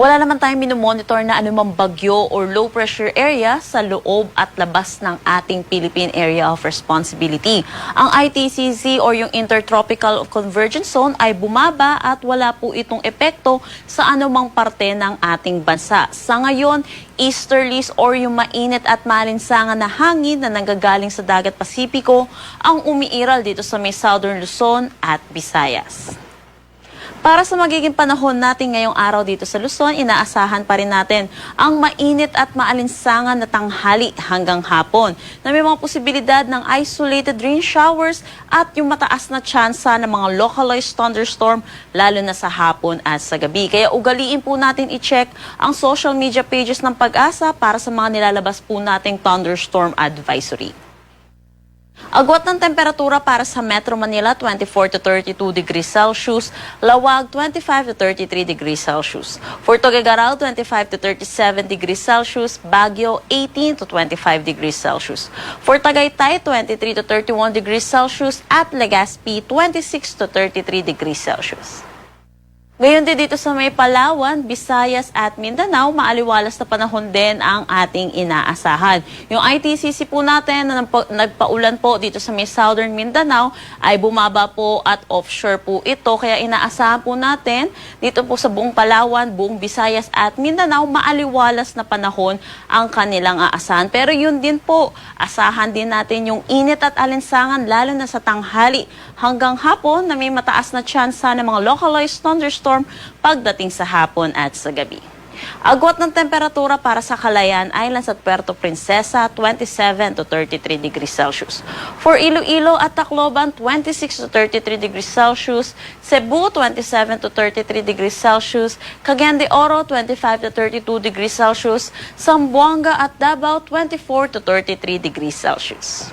Wala naman tayong minomonitor na anumang bagyo or low pressure area sa loob at labas ng ating Philippine Area of Responsibility. Ang ITCZ or yung Intertropical Convergence Zone ay bumaba at wala po itong epekto sa anumang parte ng ating bansa. Sa ngayon, easterlies or yung mainit at malinsangan na hangin na nanggagaling sa dagat Pasipiko ang umiiral dito sa may Southern Luzon at Visayas. Para sa magiging panahon natin ngayong araw dito sa Luzon, inaasahan pa rin natin ang mainit at maalinsangan na tanghali hanggang hapon na may mga posibilidad ng isolated rain showers at yung mataas na tsansa ng mga localized thunderstorm lalo na sa hapon at sa gabi. Kaya ugaliin po natin i-check ang social media pages ng Pag-asa para sa mga nilalabas po nating thunderstorm advisory. Agwat ng temperatura para sa Metro Manila, 24 to 32 degrees Celsius. Lawag, 25 to 33 degrees Celsius. For Tuguegarao, 25 to 37 degrees Celsius. Baguio, 18 to 25 degrees Celsius. For Tagaytay, 23 to 31 degrees Celsius. At Legazpi, 26 to 33 degrees Celsius. Ngayon din dito sa may Palawan, Visayas at Mindanao, maaliwalas na panahon din ang ating inaasahan. Yung ITCC po natin na nagpaulan po dito sa may Southern Mindanao ay bumaba po at offshore po ito. Kaya inaasahan po natin dito po sa buong Palawan, buong Visayas at Mindanao, maaliwalas na panahon ang kanilang aasahan. Pero yun din po, asahan din natin yung init at alinsangan lalo na sa tanghali hanggang hapon na may mataas na tsansa ng mga localized thunderstorm pagdating sa hapon at sa gabi. Agwat ng temperatura para sa Calayan Islands at Puerto Princesa, 27 to 33 degrees Celsius. For Iloilo at Tacloban, 26 to 33 degrees Celsius. Cebu, 27 to 33 degrees Celsius. Cagayan de Oro, 25 to 32 degrees Celsius. Zamboanga at Davao, 24 to 33 degrees Celsius.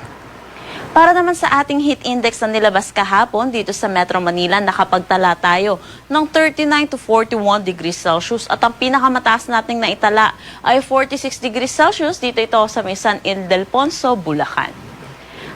Para naman sa ating heat index na nilabas kahapon dito sa Metro Manila, nakapagtala tayo ng 39 to 41 degrees Celsius at ang pinakamataas nating naitala ay 46 degrees Celsius dito ito sa may San Ildefonso, Bulacan.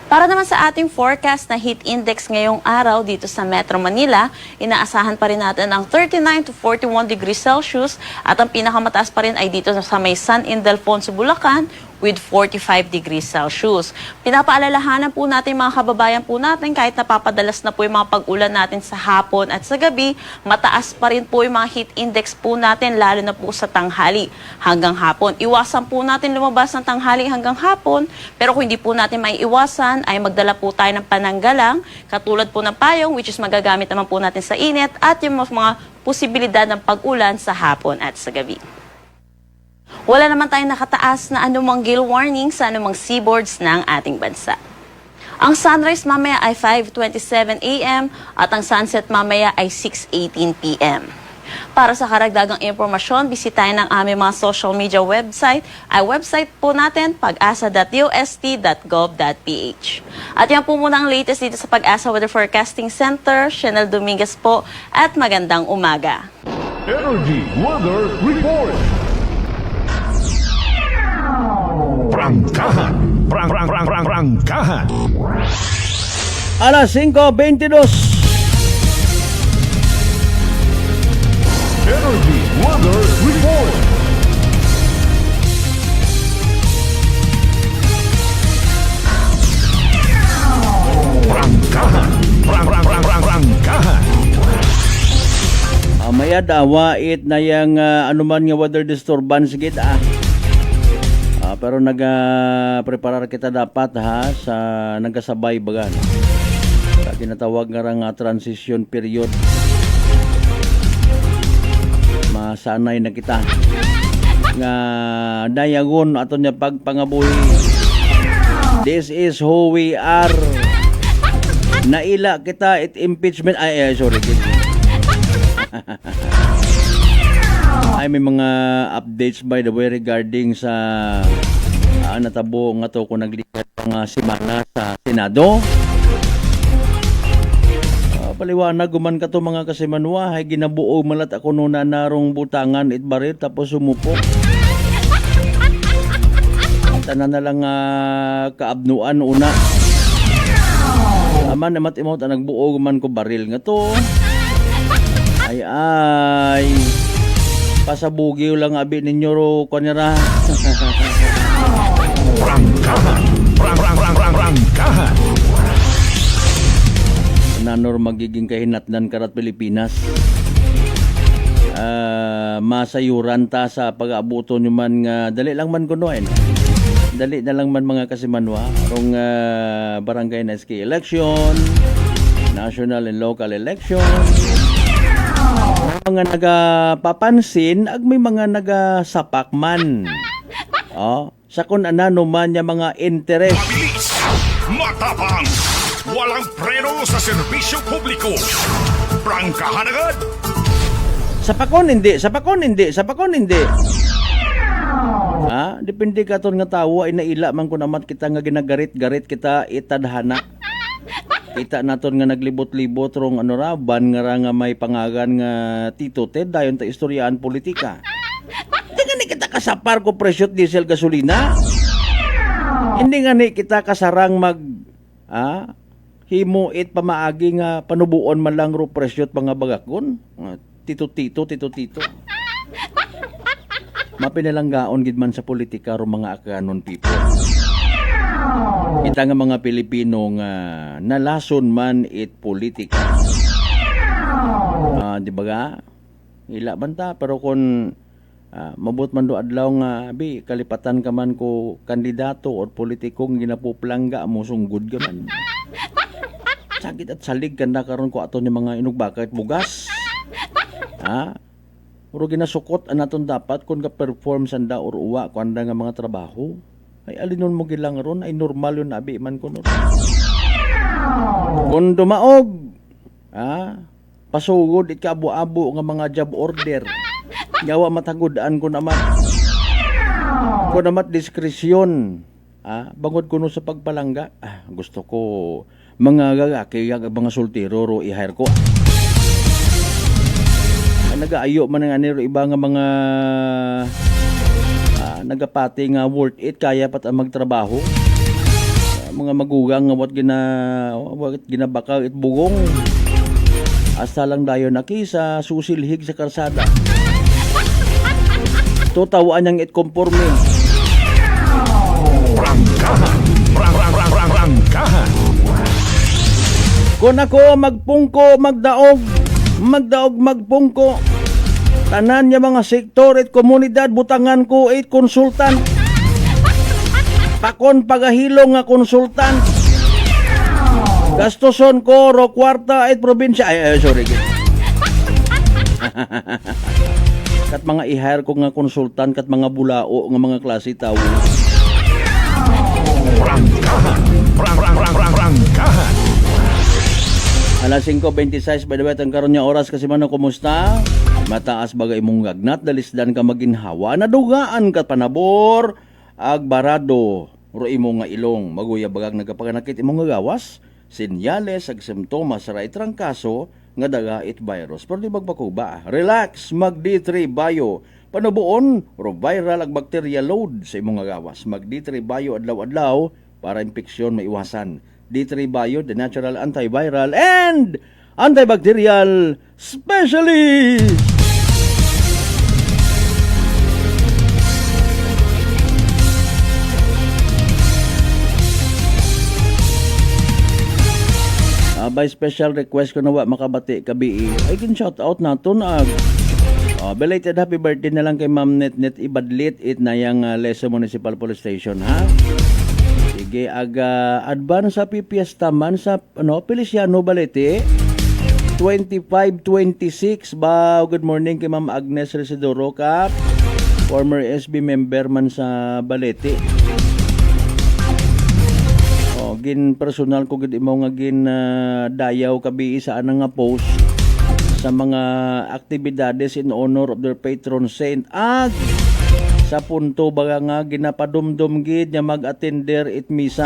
Para naman sa ating forecast na heat index ngayong araw dito sa Metro Manila, inaasahan pa rin natin ang 39 to 41 degrees Celsius at ang pinakamataas pa rin ay dito sa may San Ildefonso, Bulacan with 45 degrees Celsius. Pinapaalalahanan po natin mga kababayan po natin kahit napapadalas na po yung mga pag-ulan natin sa hapon at sa gabi, mataas pa rin po yung mga heat index po natin lalo na po sa tanghali hanggang hapon. Iwasan po natin lumabas ng tanghali hanggang hapon, pero kung hindi po natin maiiwasan ay magdala po tayo ng pananggalang katulad po ng payong which is magagamit naman po natin sa init at yung mga posibilidad ng pag-ulan sa hapon at sa gabi. Wala naman tayong nakataas na anumang gale warning sa anumang seaboards ng ating bansa. Ang sunrise mamaya ay 5:27 a.m. at ang sunset mamaya ay 6:18 p.m. Para sa karagdagang impormasyon, bisitahin ang aming mga social media website. Ay website po natin, pag-asa.ust.gov.ph. At yan po muna ang latest dito sa Pag-asa Weather Forecasting Center. Chanel Dominguez po at magandang umaga. Energy Weather Report. Prangkahan. Prangkahan. Alas 5:22. Energy Weather Report. Prangkahan. Prangkahan. Maya dawait na yung anuman nga weather disturbance gid pero nag-preparar kita dapat sa nagkasabay baga sa ginatawag nga transition period. Masanay na kita nga dayagon ato niya pagpangabuhi. This is who we are. Naila kita impeachment sorry. Ay may mga updates by the way regarding sa natabo nga to kung naglikat nga simana sa Senado. Paliwanag guman ka to mga kasimanwa ay ginabuo malat ako nuna narong butangan itbarit tapos sumupok. Tanan na lang kaabnuan una. Aman namat imot nagbuo guman ko baril nga to. Ay Pasabugiw lang abi ninyo ro kanira. Prangkahan. Nanor magiging kahinatnan karat Pilipinas. Masayuran ta sa pag-aabuto nyo man nga dali lang man kunoen. Dali na lang man mga kasimanwa rong barangay na SK election, national and local election. Mga nagapapansin ag may mga nagasapak man. Sa kun anano man nya mga interest. Mabilis, matapang, walang preno sa serbisyo publiko. Prangkahan agad. Sapakon hindi. Depende ka ton nga tawo ay naila man ko naman kita nga ginagarit-garit kita itadhana. Kita naton nga naglibot-libot rong ban nga may pangagan nga Tito Ted dayon ta istoryaan politika. Hindi nga ni kita kasapar ko presyo diesel gasolina. Hindi nga ni kita kasarang himuit pamaagi nga panubuon man lang ro presyo mga bagakon. Tito. Mapinalanggaon gid man sa politika ro mga akanon people. Kita nga mga Pilipino nga nalason man it politika. Di ba ga? Ila banta pero kun mabot man do adlaw nga kalipatan ka man ko kandidato or politikong ginapuplangga mo sunggod ka man. Sakit at salig kanda karon ko ato ni mga inugbaka at bugas. Pero ginasukot anaton dapat kung ka-perform sanda or uwa kuanda nga mga trabaho. Ay alinon mo gilang ron ay normal yun abi man ko nun. Kung dumaog, pasugod it kaabo-abo nga mga job order. Yawa matagudaan ko naman. Ko naman diskresyon. Bangod ko no sa pagpalangga. Gusto ko mga gagaki, mga sultiro ro i-hire ko. Nagaayo man nga niro iba nga mga nagapati nga worth it kaya pat ang magtrabaho. Mga magugang nga wat ginabakaw it bugong. Asa lang dayon naki sa susilhig sa karsada. Tutawaan niyang it conforme. Prangkahan. Kung ako magpungko, magdaog, magpungko. Tanan niya mga sektor at komunidad, butangan ko 8 konsultan. Pakon pagahilong nga konsultan. Gastoson ko ro kwarta 8 probinsya. Sorry. Kat mga i-hire ko nga konsultan, kat mga bulao nga mga klase tao. Prangkahan. Alas 5:26 by the way, ang karon niya oras kasi man kumusta? Mataas bagay mong gagnat, dalisdan ka maginhawa, nadugaan ka panabor, agbarado, ro imo nga ilong, maguya bagag nagapaganakit imong nga gawas, sinyales ag simptomas sa trangkaso nga daga it virus. Pero di magpakuba, relax, mag D3 Bio, panubuon, ro viral ag bacterial load sa imong nga gawas, mag D3 Bio adlaw-adlaw para impeksyon maiwasan. D3 Bio, the natural antiviral and antibacterial specialist. By special request ko na wa makabati kabi ay kin shout out naton belated happy birthday na lang kay Ma'am Net Ibadlit it na yang Leso Municipal Police Station ha. Sige, advance sa pipiesta man sa Feliciano Balete 25-26 ba. Good morning kay Ma'am Agnes Residoro Cap, former SB member man sa Balete. Gin personal ko gid imo nga gin dayaw kabi sa anang nga post sa mga aktibidades in honor of their patron saint ag sa punto baga nga ginapadumdum gid nga mag-attender it misa.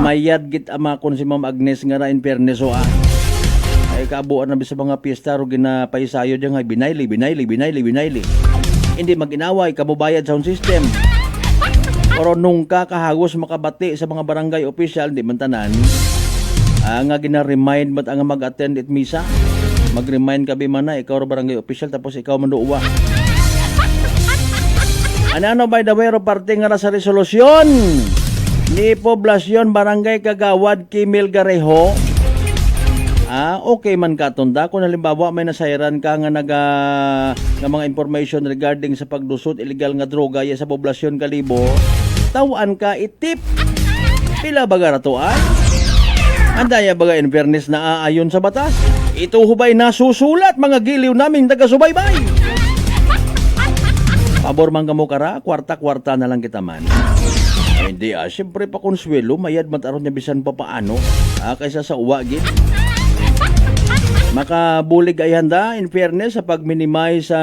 Mayad gid amakon si Ma'am Agnes nga ra in fairness ay kaabuan na sa mga piyesta ro ginapaisayo diyan nga binayli. Hindi maginaway kamubayad sound system. Pero nung kakahagos makabati sa mga barangay official, di man tanan, nga gina-remind ba't ang mag-attend it misa, Mag-remind ka bimana, ikaw ro barangay official tapos ikaw manduwa. Ano by the way ro parte nga sa resolusyon ni Poblasyon Barangay Kagawad Kimil Garejo. Okay man katunda kung halimbawa may nasairan ka nga nga mga information regarding sa pagdusot illegal nga droga ya sa poblasyon Kalibo, tawaan ka itip. Pila baga ratuan? Andaya baga in fairness na aayon sa batas. Ito hubay nasusulat mga giliw naming taga-subaybay. Pabor man kamo kara, kwarta-kwarta na lang kita man. Hindi siyempre pa konsuelo, mayad mataron niya bisan pa paano, kaysa sa uwagin. Makabulig ay handa, in fairness, sa pag-minimize sa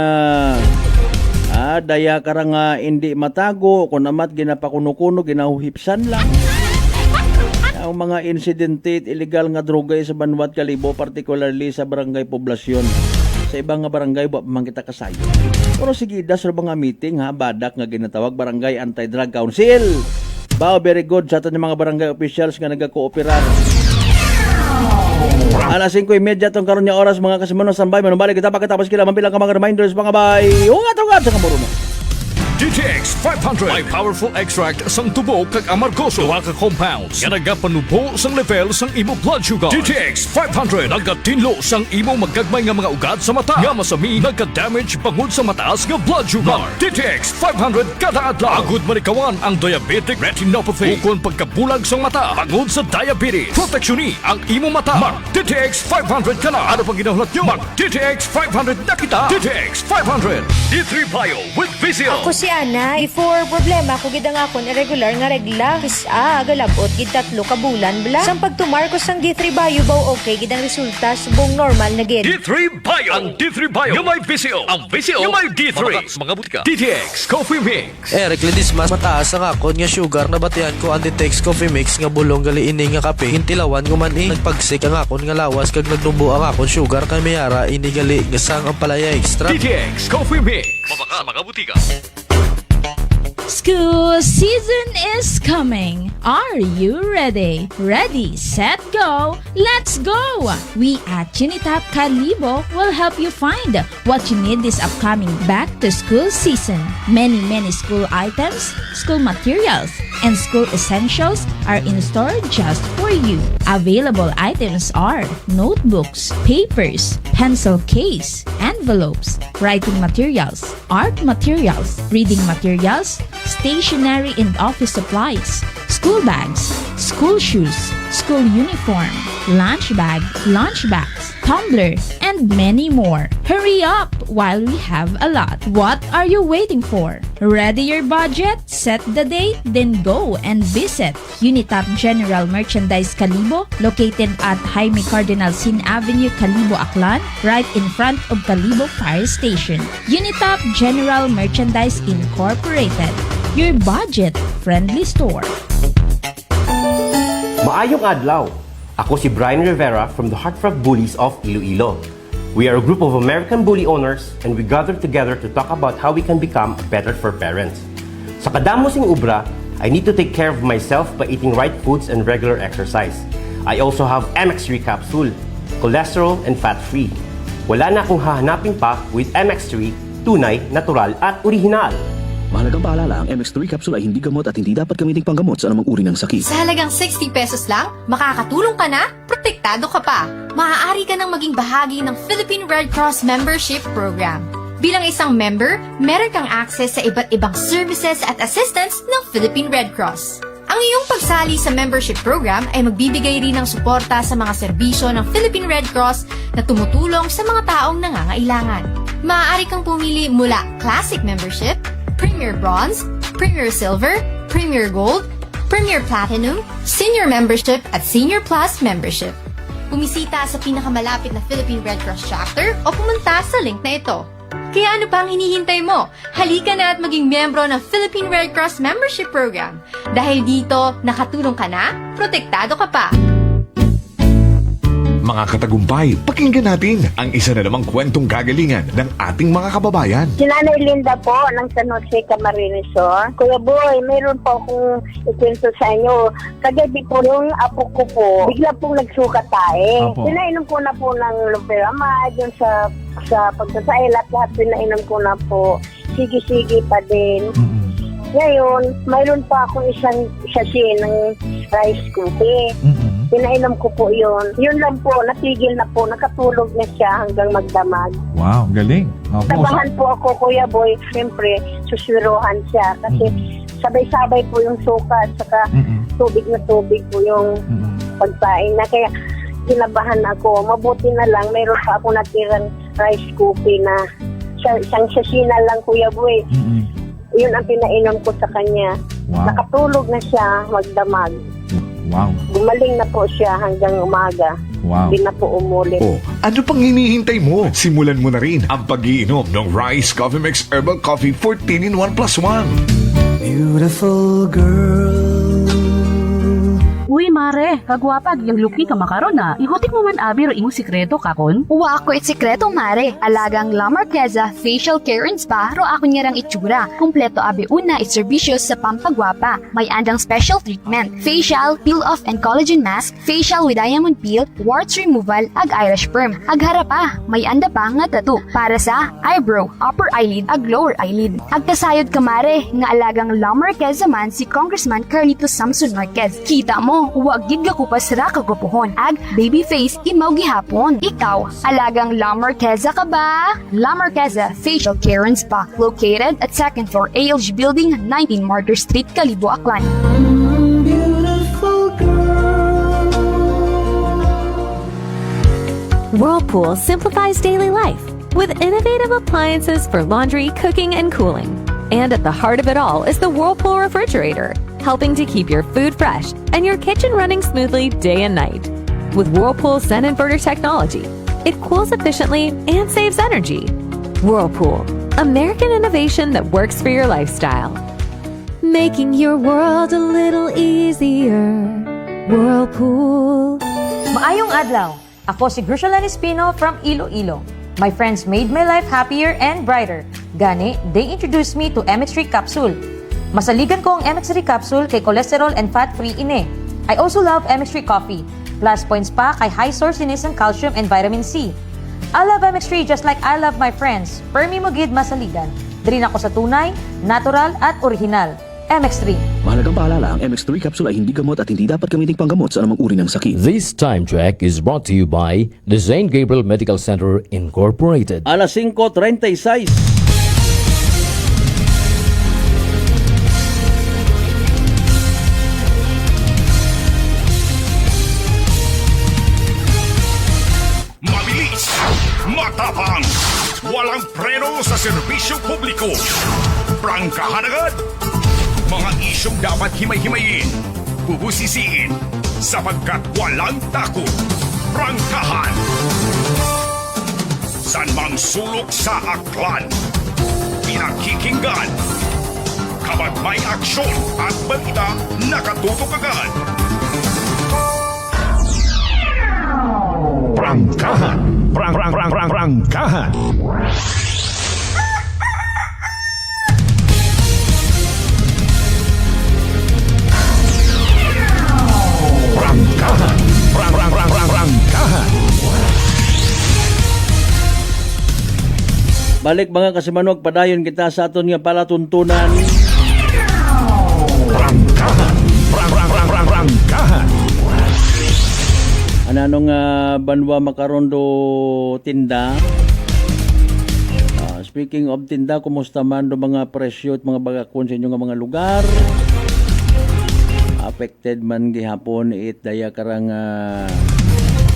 daya karang hindi matago, kung amat ginapakuno-kuno, ginahuhipsan lang. Ang mga insidente illegal nga droga sa Banwat Kalibo, particularly sa barangay poblasyon. Sa ibang nga barangay, wa man kita kasayo. Pero sige, das mga meeting, badak nga ginatawag, Barangay Anti-Drug Council. Bao, very good sa ato ng mga barangay officials nga nagka-cooperar. Alas 5:30 tong karon nga oras mga kasimano sambay manubalik kita pagkatapos kila mampilang ka mga reminders mga bay. Ungat sa kamuruno. DTX 500 may powerful extract sang tubo kag amargoso duha ka compounds nga nagapanubo sang level sang imo blood sugar. DTX 500 nagatinlo sang imo magagmay nga mga ugat sa mata nga masami nagka-damage bangod sa mataas nga blood sugar. DTX 500 kada adlaw agud manikawan ang diabetic retinopathy ukon pagkabulag sang mata bangod sa diabetes. Proteksyon ang imo mata. Mag DTX 500 kana ano pang ginahulot nyo? Mag DTX 500 na kita. DTX 500 D3 Bio with Vizio. Ako si Ana, before problema ko gid ang akon irregular nga regla. Kisa galabot gid 3 ka bulan bla. Sang pagtumar ko sang D3 Bio baw okay gid ang resulta subong normal na gid. D3 Bio. Ang D3 Bio yung may Vizio. Ang Vizio yung may D3. Mga butika. DTX Coffee Mix. Eric Lidis mas mataas ang akon nga sugar na batian ko ang DTX Coffee Mix nga bulong gali ini nga kape. Hintilawan ko man nagpagsik ang akon nga lawas kag nagdumbo ang akon sugar kay mayara ini gali nga sang ang palaya extra. DTX Coffee Mix. Mabaka mga butika. School season is coming. Are you ready? Ready, set, go. Let's go! We at Chinitap Kalibo will help you find what you need this upcoming back to school season. Many school items, school materials, and school essentials are in store just for you. Available items are notebooks, papers, pencil case, envelopes, writing materials, art materials, reading materials, stationery and office supplies, school bags, school shoes, school uniform, lunch bag, lunch bags, tumbler, and many more. Hurry up while we have a lot. What are you waiting for? Ready your budget? Set the date? Then go and visit Unitap General Merchandise Kalibo, located at Jaime Cardinal Sin Avenue, Kalibo, Aklan, right in front of Kalibo Fire Station. Unitap General Merchandise Incorporated, your budget-friendly store. Maayong adlaw! Ako si Brian Rivera from the Heartfrog Bullies of Iloilo. We are a group of American bully owners and we gather together to talk about how we can become better for parents. Sa kadamo sing ubra, I need to take care of myself by eating right foods and regular exercise. I also have MX3 capsule, cholesterol and fat-free. Wala na akong hahanapin pa with MX3, tunay, natural at original. Mahalagang paalala, ang MX3 capsule ay hindi gamot at hindi dapat gamiting panggamot sa anumang uri ng sakit. Sa halagang 60 pesos lang, makakatulong ka na, protektado ka pa. Maaari ka nang maging bahagi ng Philippine Red Cross Membership Program. Bilang isang member, meron kang access sa iba't ibang services at assistance ng Philippine Red Cross. Ang iyong pagsali sa membership program ay magbibigay rin ng suporta sa mga serbisyo ng Philippine Red Cross na tumutulong sa mga taong nangangailangan. Maaari kang pumili mula Classic Membership, Premier Bronze, Premier Silver, Premier Gold, Premier Platinum, Senior Membership at Senior Plus Membership. Bumisita sa pinakamalapit na Philippine Red Cross Chapter o pumunta sa link na ito. Kaya ano pa ang hinihintay mo? Halika na at maging miyembro ng Philippine Red Cross Membership Program. Dahil dito, nakatulong ka na, protektado ka pa. mga katagumpay. Pakinggan natin ang isa na namang kwentong kagalingan ng ating mga kababayan. Si Nanay Linda po ng San Jose Camarines Sur. Kuya Boy, mayroon po akong ikwento sa inyo. Kagabi po yung apo ko po, bigla pong nagsuka tayo. Pinainom ko na po ng loperamide, yun sa pagsasail at lahat pinainom ko na po. Sige-sige pa din. Ngayon, mayroon pa akong isang sachet ng rice cookie. Pinainom ko po yun. Yun lang po, natigil na po. Nakatulog na siya hanggang magdamag. Wow, galing. Tabahan po ako, Kuya Boy. Siyempre, suswiruhan siya. Kasi sabay-sabay po yung suka at saka tubig na tubig po yung pagpain na. Kaya kinabahan ako. Mabuti na lang, mayroon pa ako natirang rice cookie na isang sasina lang, Kuya Boy. Yun ang pinainom ko sa kanya. Wow. Nakatulog na siya magdamag. Wow. Gumaling na po siya hanggang umaga. Wow. Hindi na po umulit. Ano pang hinihintay mo? Simulan mo na rin ang pag-iinom ng Rice Coffee Mix Herbal Coffee 14 in 1 plus 1. Beautiful girl. Uy, mare, kagwapag yung luki ka makaron na. Ihutik mo man abi ro imong sikreto kakon. Wa ako sikreto, mare. Alagang La Marqueza Facial Care and Spa ro ako niyarang itsura. Kompleto abi una itserbisyo sa pampagwapa. May andang special treatment, facial, peel-off and collagen mask, facial with diamond peel, warts removal, ag eyelash perm. Ag harapa, may anda pa nga tattoo para sa eyebrow, upper eyelid, ag lower eyelid. Ag kasayod ka, mare, nga alagang La Marqueza man si Congressman Carlito Samson Marquez. Kita mo, huwag gid ko pa sira kagupuhon. Ag baby face imaw gihapon. Ikaw, alagang La Marqueza ka ba? La Marqueza Facial Care and Spa, located at 2nd floor ALG Building, 19 Martyr Street, Calibo, Aklan. Whirlpool simplifies daily life with innovative appliances for laundry, cooking, and cooling. And at the heart of it all is the Whirlpool refrigerator, helping to keep your food fresh and your kitchen running smoothly day and night. With Whirlpool Sun Inverter technology, it cools efficiently and saves energy. Whirlpool, American innovation that works for your lifestyle. Making your world a little easier. Whirlpool. Maayong adlaw. Ako si Grushalan Espino from Iloilo. My friends made my life happier and brighter. Gani, they introduced me to MX3 capsule. Masaligan ko ang MX3 capsule kay cholesterol and fat-free ine. I also love MX3 coffee. Plus points pa kay high sourciness ng calcium and vitamin C. I love MX3 just like I love my friends. Permi mo gid masaligan. Diri na ko sa tunay, natural at original. MX3. Mahalagang paalala, ang MX3 capsule ay hindi gamot at hindi dapat gamiting panggamot sa anumang uri ng sakit. This time check is brought to you by the St. Gabriel Medical Center Incorporated. Alas 5:36. Mabilis, matapang, walang preno sa serbisyo publiko. Prangkahan agad. Mga isyong dapat himay-himayin, bubusisiin, sapagkat walang takot. Prangkahan. San mang sulok sa aklan, pinakikinggan. Kapag may aksyon at balita, nakatutok agad. Prangkahan. Prangkahan. Prangkahan. Balik mga kasimanok, padayon kita sa aton nga palatuntunan. Prangkahan. Prangkahan. Anong banwa makarondo tinda? Speaking of tinda, kumusta man do mga presyo at mga bagakon sa inyo nga mga lugar? Affected man gihapon it daya karang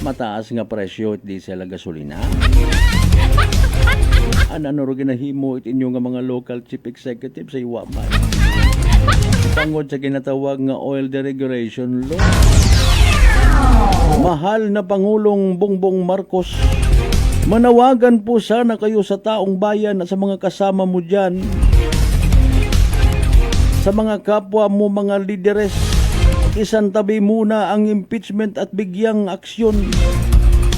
mataas nga presyo it diesel a gasolina. Ano ro ginahimo it inyo nga mga local chief executive sa iwaman. Tungod sa ginatawag nga oil deregulation law. Mahal na Pangulong Bongbong Marcos, manawagan po sana kayo sa taong bayan at sa mga kasama mo dyan, sa mga kapwa mo mga lideres, isantabi muna ang impeachment at bigyang aksyon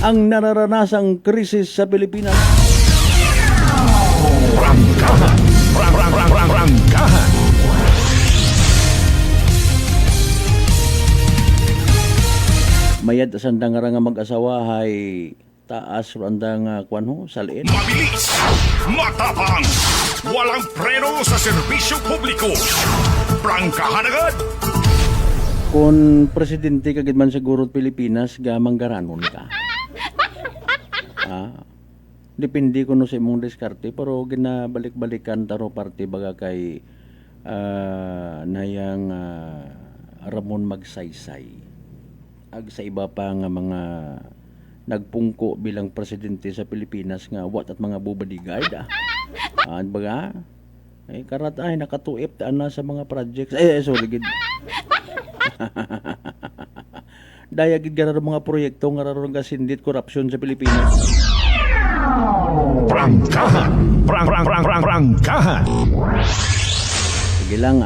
ang nararanasang krisis sa Pilipinas. Prangkahan. Prangkahan. Mayad asanda nga mag-asawa hay taas ro andang kwan ho salin. Mabilis, matapang, walang preno sa serbisyo publiko. Prangkahan agad! Kung presidente kagid man siguro Pilipinas, gamang garanon ka. Depende ko no sa imong diskarte, pero ginabalik-balikan taro parte baga kay nayang Ramon Magsaysay. Ag sa iba pa nga mga nagpungko bilang presidente sa Pilipinas nga wat at mga bubadigay baga karat ay nakatuip taan na sa mga projects sorry gid. Daya gid gara mga proyekto nga raron gasindit korupsyon sa Pilipinas. Prangkahan. Prangkahan. Sige lang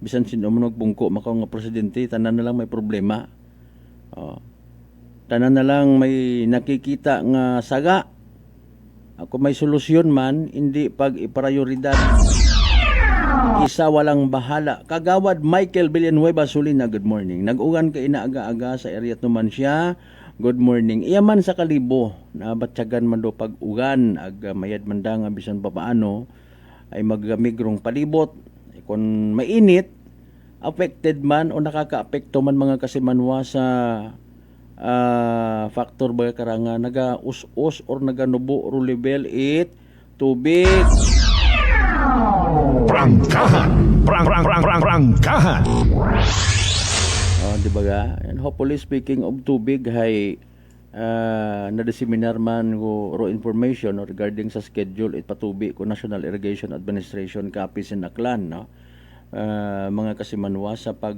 bisan sino mo nagbungko makaw nga presidente, tanan na lang may problema. Tanan na lang may nakikita nga saga. Ako may solusyon man, hindi pag iprioridad. Isa walang bahala. Kagawad Michael Villanueva Sulina, good morning. Nag-ugan ka inaaga-aga sa area naman siya. Good morning. Iyaman sa Kalibo, nabatyagan man do pag-ugan, mayad man da nga bisan pa paano, ay magamigrong palibot. Kung mainit, affected man o nakaka-apekto man mga kasimanwa sa factor ba karanga naga-us-us or naganubo ro level 8 tubig. Prangkahan. Prangkahan. Di ba ga? And hopefully speaking of tubig hay na-diseminar man ro information regarding sa schedule it patubi ko National Irrigation Administration Capiz in Aklan, no? Mga kasimanwa sa pag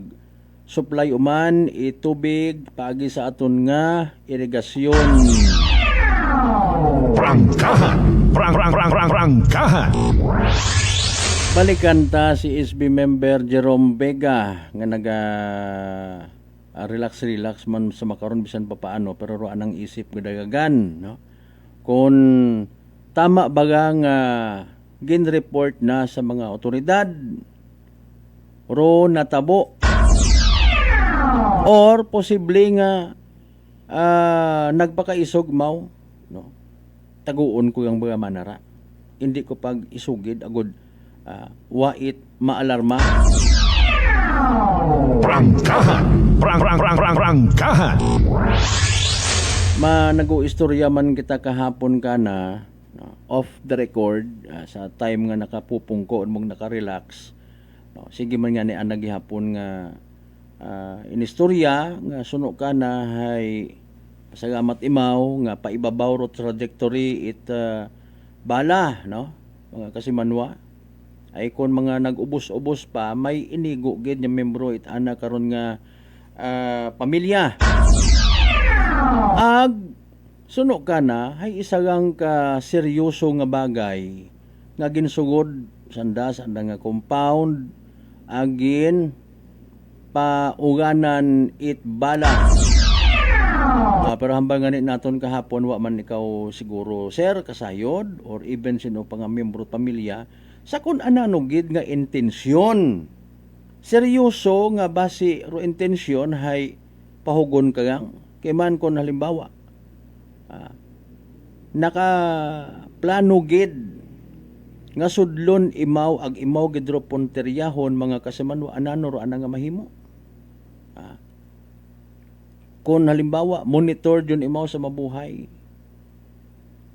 supply uman itubig pagi sa aton nga irigasyon. Prangkahan. Prangkahan. Balikan ta si SB member Jerome Vega nga naga relax man sa makaron bisan pa paano pero ro anang isip gudagagan, no? Kung tama baga nga gin-report na sa mga otoridad ro natabo or posible nga nagpakaisog maw, no? Taguon ko yung mga manara, hindi ko pag isugid agud wait maalarma. Prangkahan. Prangkahan. Nag-istorya man kita kahapon ka na off the record sa time nga nakapupungko mong nakarelax. Sige man nga ni anag gihapon nga inistorya nga suno ka na hay pasagamat imaw nga paibabaw ro trajectory it bala, no? Mga kasimanwa ay kung mga nag-ubos-ubos pa may inigo gid nga membro it ana karon nga pamilya. Ag suno ka na hay isagang ka seryoso nga bagay nga ginsugod sanda nga compound agin pauganan it bala. Pero hambang ganit naton kahapon wa man ikaw siguro sir kasayod or even sino pa nga membro pamilya sa kun anano gid nga intensyon. Seryoso nga base ro intensyon hay pahugon ka gang kay man kon halimbawa naka plano gid nga sudlon imaw ag imaw gid ro punteryahon mga kasamanwa anano ro ana nga mahimo. Kung halimbawa monitor jud imaw sa mabuhay,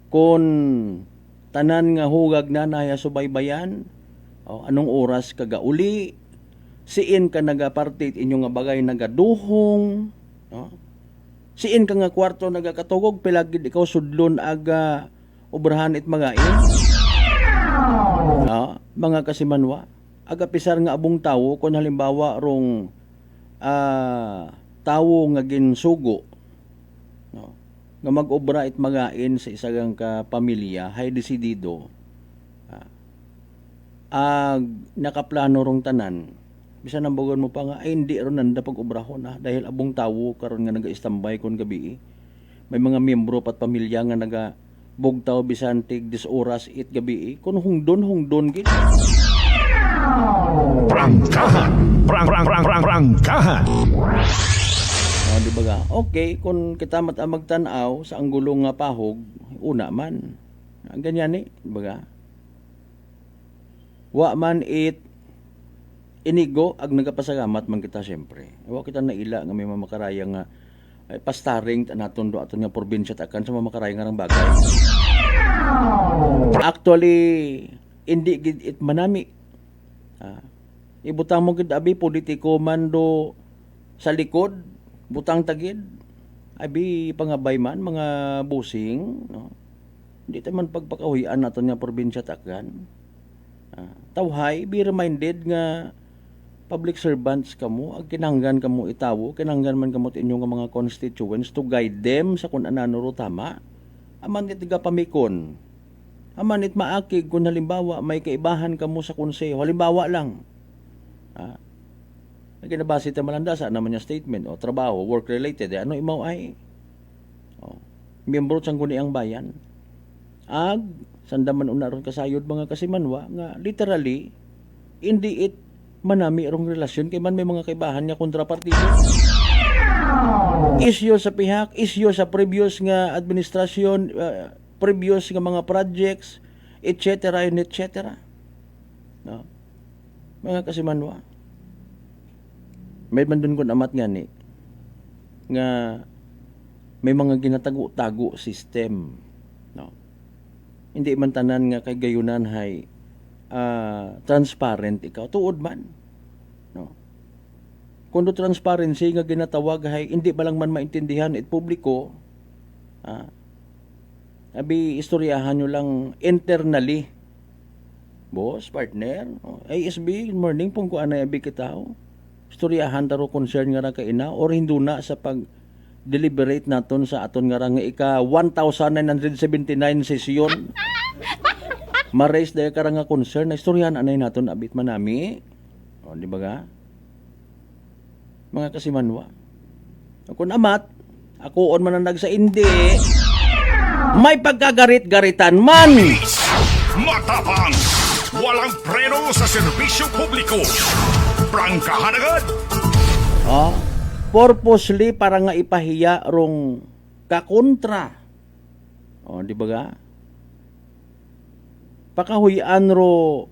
kung tanan nga hugag na naya subaybayan, anong oras kagauli, siin ka nagapartit inyo nga bagay nagaduhong, no? Siin ka nga kwarto nagakatugog pilagid ikaw sudlon aga obrahan it magain. Mga kasimanwa, aga pisar nga abong tawo kung halimbawa rong tawo nga ginsugo, no? Nga mag-obra it magain sa isagang ka pamilya hay desidido ag nakaplano rong tanan Bisan ang bagon mo pa nga, ay hindi ron nanda pag-ubrahon na. Dahil abong tawo karon nga naga-istambay kon gabi. May mga miyembro pat pamilya nga naga-bugtaw bisan tig 10 oras it gabi. Kun hungdon gid. Prangkahan. Prangkahan. Di ba ga? Okay, kung kita magtanaw sa anggulong nga pahog, una man. Ganyan di ba ga? Wa man it inigo ag nagapasagamat man kita siyempre. Wa kita naila nga may mamakaraya nga pastaring naton do aton nga probinsya takan sa mamakaraya nga rang bagay. Actually, hindi gid it manami. Ibutang mo gid abi politiko man do sa likod, butang tagid. Abi pangabay man mga busing, no. Hindi ta man pagpakahuyan naton nga probinsya takan. Tawhay, be reminded nga public servants kamo, ag kinahanglan kamo itawo, kinahanglan man kamo inyo nga mga constituents to guide them sa kung anano ro tama. Aman it pamikon. Aman it maakig kung halimbawa may kaibahan kamo sa konseho. Halimbawa lang. Ginabase ta malanda sa naman niya statement o trabaho, work related. Ano imaw ay? Miyembro sang guniang bayan. Ag sandaman unaron kasayod mga kasimanwa nga literally hindi it manami rong relasyon kay man may mga kaibahan nga kontrapartido. Isyo sa pihak, isyo sa previous nga administrasyon, previous nga mga projects, etc. and etc. No? Mga kasimanwa. May man dun kun amat nga ni nga may mga ginatago-tago system. No? Hindi man tanan nga kay gayunan hay transparent ikaw tuod man, no. Kundo transparency nga ginatawag hay hindi ba lang man maintindihan it publiko, abi istoryahan nyo lang internally, boss, partner, ASB, good morning pong ko anay abi kitaw, istoryahan taro concern nga ra kaina or hinduna sa pag deliberate naton sa aton nga ra nga ika 1979 sesyon. Ma-raise dahil karang nga concern na istoryan anay naton abit manami. O, di ba ga? Mga kasimanwa. Kung amat, ako on mananag sa hindi, may pagkagarit-garitan man. Matapang. Walang preno sa serbisyo publiko. Prangkahan agad. Purposely para nga ipahiya rong kakontra. O, di ba ga? Pakahuyan ro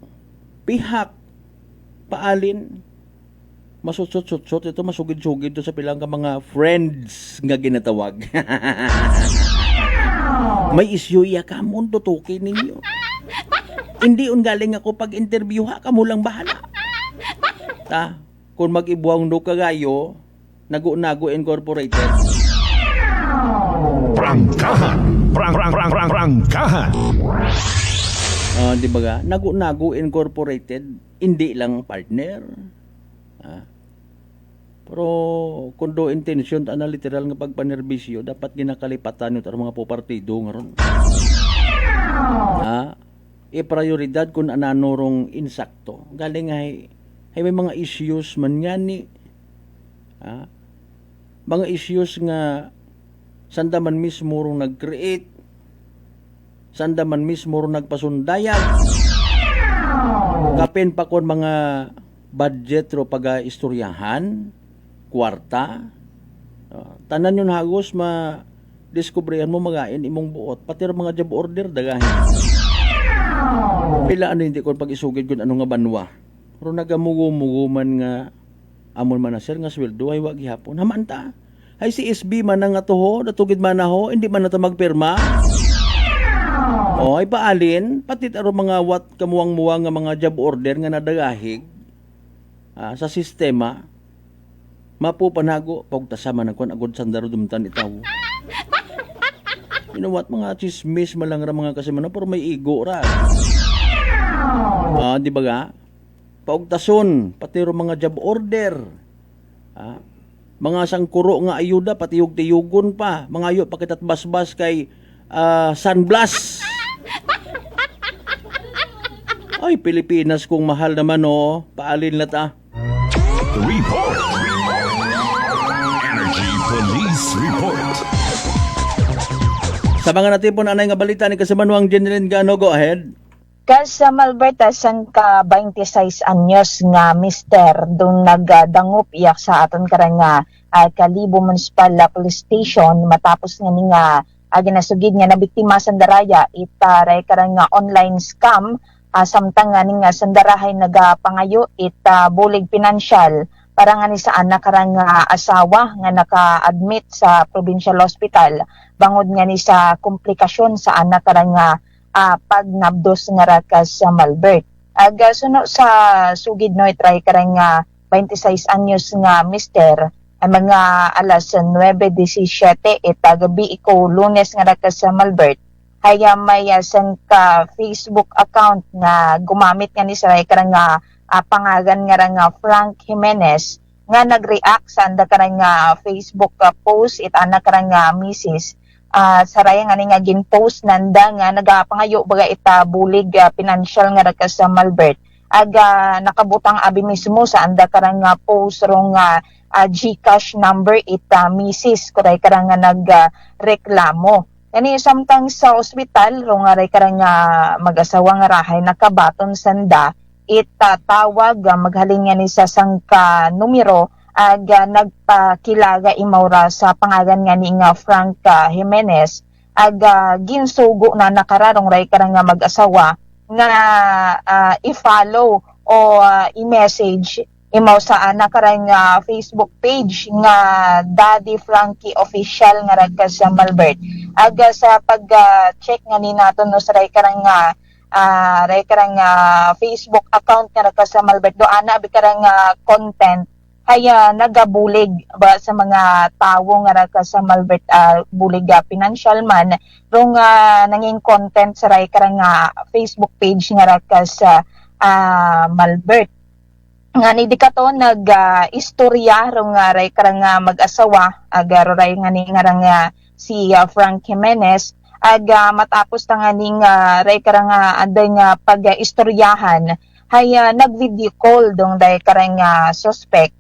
pihak paalin masutsot-sutsot ito masugid-sugid to sa pilang ka mga friends nga ginatawag. May isyu iya ka mo tutukin ninyo. Hindi galing ako pag interview ha kamo lang bahala. Kung mag-ibuang do kagayo Nago Incorporated. Prangkahan. Prangkahan. Di ba ga? Nago Incorporated, hindi lang partner. Pero kung do intention ta na literal nga pagpanerbisyo, dapat ginakalipatan yun ang mga popartido nga ron. Prioridad kung ananurong insakto. Galing ay may mga issues man yan ni. Mga issues nga sandaman mismo rong nag-create, sandaman mismo ron nagpasundayag. Kapin pa kon mga budget ro paga-istoryahan, kwarta. Tanan yun hagos ma-discoveryan mo magain imong buot. Pati mga job order dagahin. Pila ano hindi kon pag-isugid kun ano nga banwa. Ro nagamugo-muguman nga amon man na sir nga sweldo ay wag gihapon. Haman ta. Ay si SB man nga toho, natugid man ho, hindi man na ta magpirma. Ay paalin, pati taro mga wat kamuwang-muwang nga mga job order nga nadagahig sa sistema, mapupanago, pagtasama na kung agod sandaro dumtan itaw. You know what, mga chismis malang ra mga kasimana, pero may ego ra. Di ba ga? Paugtason, pati ro mga job order. Mga sangkuro nga ayuda, pati yung tiyugon pa. Mga ayo, pakitat basbas kay sunblast. Ay, Pilipinas kung mahal naman paalin na ta. Report. Energy Police Report. Sa mga natipon anay nga balita ni Kasimanuang Jeneline Gano, go ahead. Kas sa Malberta, sang ka 26 anyos nga mister, doon nagdangup iyak sa aton karang nga Kalibo Municipal Police Station matapos nga ni nga ginasugid nga nabiktima sandaraya itaray karang nga online scam samtang nga ni nga sandarahay nagapangayo bulig pinansyal para nga ni saan na karang asawa nga naka-admit sa provincial hospital bangod nga ni sa komplikasyon saan na karang pagnabdos nga rakas sa Malbert. Suno sa sugid no itry karang 26 anyos nga mister ay mga alas 9:17 gabi iko Lunes nga rakas sa Malbert haya may ka Facebook account nga gumamit nga ni sa karang pangagan nga Frank Jimenez nga nag-react sa anda karang Facebook post ana karang misis saraya nga ni nga ginpost nanda nga nagapangayo baga bulig financial nga rakas sa Malbert nakabutang abi mismo sa anda karang post rong GCash number misis kuray karang nagreklamo yani samtang sa ospital rong aray karang mag-asawa nga rahay nakabaton sanda tawag maghalin nga ni sa sangka numero nagpakilaga imaura sa pangalan nga ni nga Frank Jimenez ginsugo na nakararong ray karang mag-asawa nga i-follow o i-message imaw sa nakarang Facebook page nga Daddy Frankie Official nga ragas sa Malbert sa pag-check nga ni naton no sa ray karang Facebook account nga ragas sa Malbert do ana abi karang content kaya nagabulig ba sa mga tawo nga raka sa Malbert bulig financial man rong nanging content sa ray karang Facebook page nga raka sa Malbert nga ni dikato istorya rong ray karang mag-asawa agaro ray nga ni nga si Frank Jimenez matapos ta nga ning ray karang anday nga pag-istoryahan haya nag-video call dong day karang suspect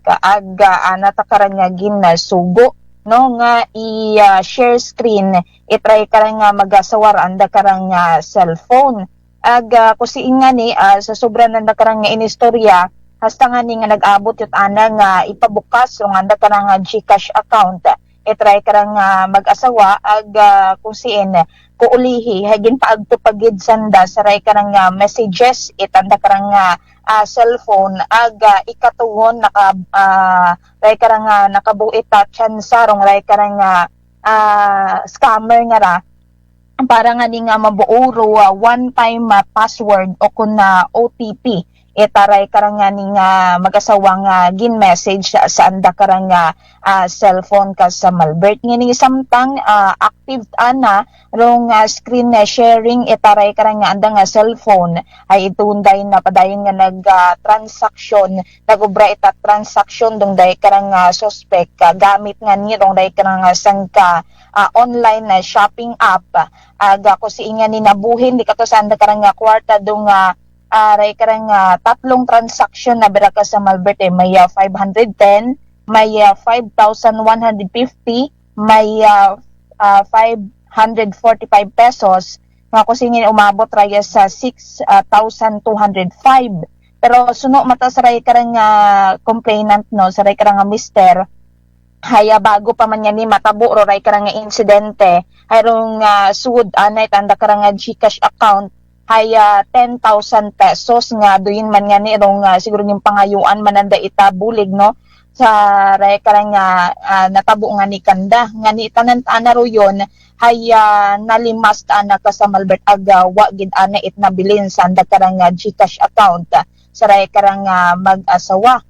natakaran nga ginasugo no nga i-share screen itry karang magasawar anda karang cellphone kusiin nga ni sa sobra nanda karang inistorya hasta nga ni nga nag-abot yut ana nga ipabukas rong anda karang GCash account itry karang mag-asawa kusiin kuulihi hagin paagtupagid sanda sa ray karang messages itanda karang cellphone ikatuwon ray karang nakabuit tsansa rong ray karang scammer nga ra para nga ni nga mabuoro one time password o kun OTP itaray karang ni nga mag-asawa nga gin message sa anda karang cellphone ka sa Malbert ngini samtang active ana rong screen sharing itaray karang anda nga cellphone ay itunday na padayon nga nag transaction nagubra ita transaction dong day karang suspect gamit nga ni rong day karang sangka online shopping app ko si inga ni nabuhin di kato sa anda karang kwarta dong aray karang tatlong transaction na biraka sa Malbert may 510, may 5,150, may 545 pesos nga kusingin umabot raya sa 6,205 pero suno mata sa ray karang complainant no sa ray karang mister haya bago pa man ni matabo ro ray karang insidente hayrong sud anay tanda karang GCash account haya 10,000 pesos nga duyin man nga ni rong siguro yung pangayuan mananda itabulig no sa ray karang natabo nga ni kanda nga ni tanan ana ro yon haya nalimas ana ka sa Malbert wa gid ana itnabilin sa anda karang GCash account sa ray karang mag-asawa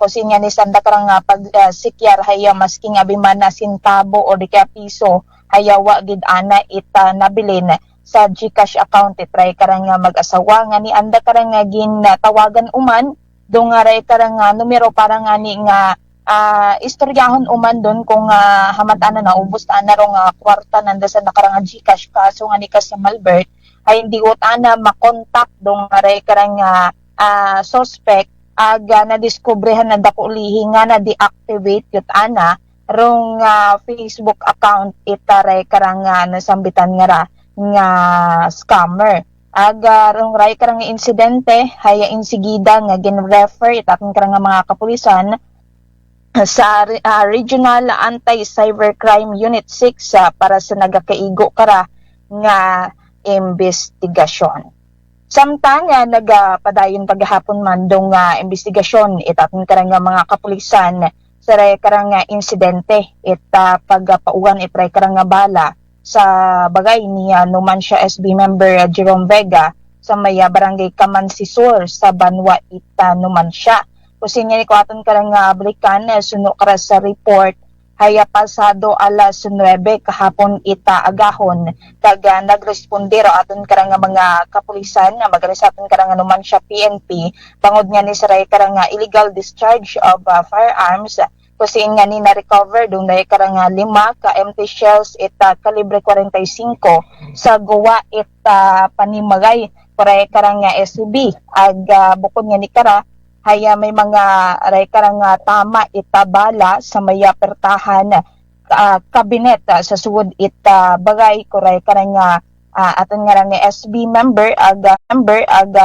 kasi nga ni sanda karang pag sikyar haya masking abi man na sintabo o di kaya piso haya wa gid ana nabilin sa GCash account itry karang mag-asawa nga ni anda karang ginatawagan uman dong ray karang numero para nga ni nga istoryahon uman don kung hamatan na ubos ta na rong kwarta nanda sa nakarang GCash kaso nga ni ka sa Malbert ay hindi ut ana makontak dong ray karang suspect aga na diskubrehan na dako lihi nga na deactivate yut ana rong Facebook account itare karang nasambitan nga scammer. Aga rong ray karang insidente haya insigida nga gin-refer itatong karang mga kapulisan sa Regional Anti-Cybercrime Unit 6 para sa nagakaigo kara nga investigasyon. Samtang nagapadayon paghapon man dong investigasyon itatong karang mga kapulisan sa karang insidente pagpaugan itray karang bala sa bagay ni Numancia SB member Jerome Vega sa may barangay Kamansisur sa Banwa Numancia. Kusin niya ni kuaton karang balikan suno kara sa report haya pasado alas 9 kahapon agahon kag nagrespondero aton karang mga kapulisan magaresaton karang Numancia PNP bangod nga ni saray karang illegal discharge of firearms kusin nga ni na-recover dong dahil karang 5 ka empty shells kalibre 45 sa guwa panimagay kuray karang SUV ag bukod nga ni kara haya may mga karang tama bala sa may pertahan kabinet sa suod bagay kuray karang aton nga ni SB member aga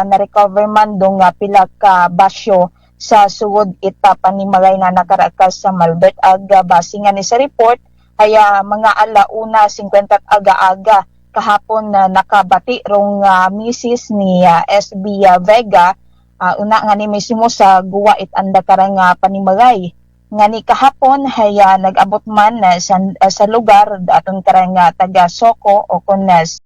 na recover man dong pila ka basyo sa suod panimagay na nakarakas sa Malbert aga base nga ni sa report haya mga alauna 50 aga-aga kahapon na nakabati rong misis ni SB Vega una nga ni mismo sa guwa anda karang panimagay nga ni kahapon haya nag-abot man sa lugar aton karang taga Soko o kun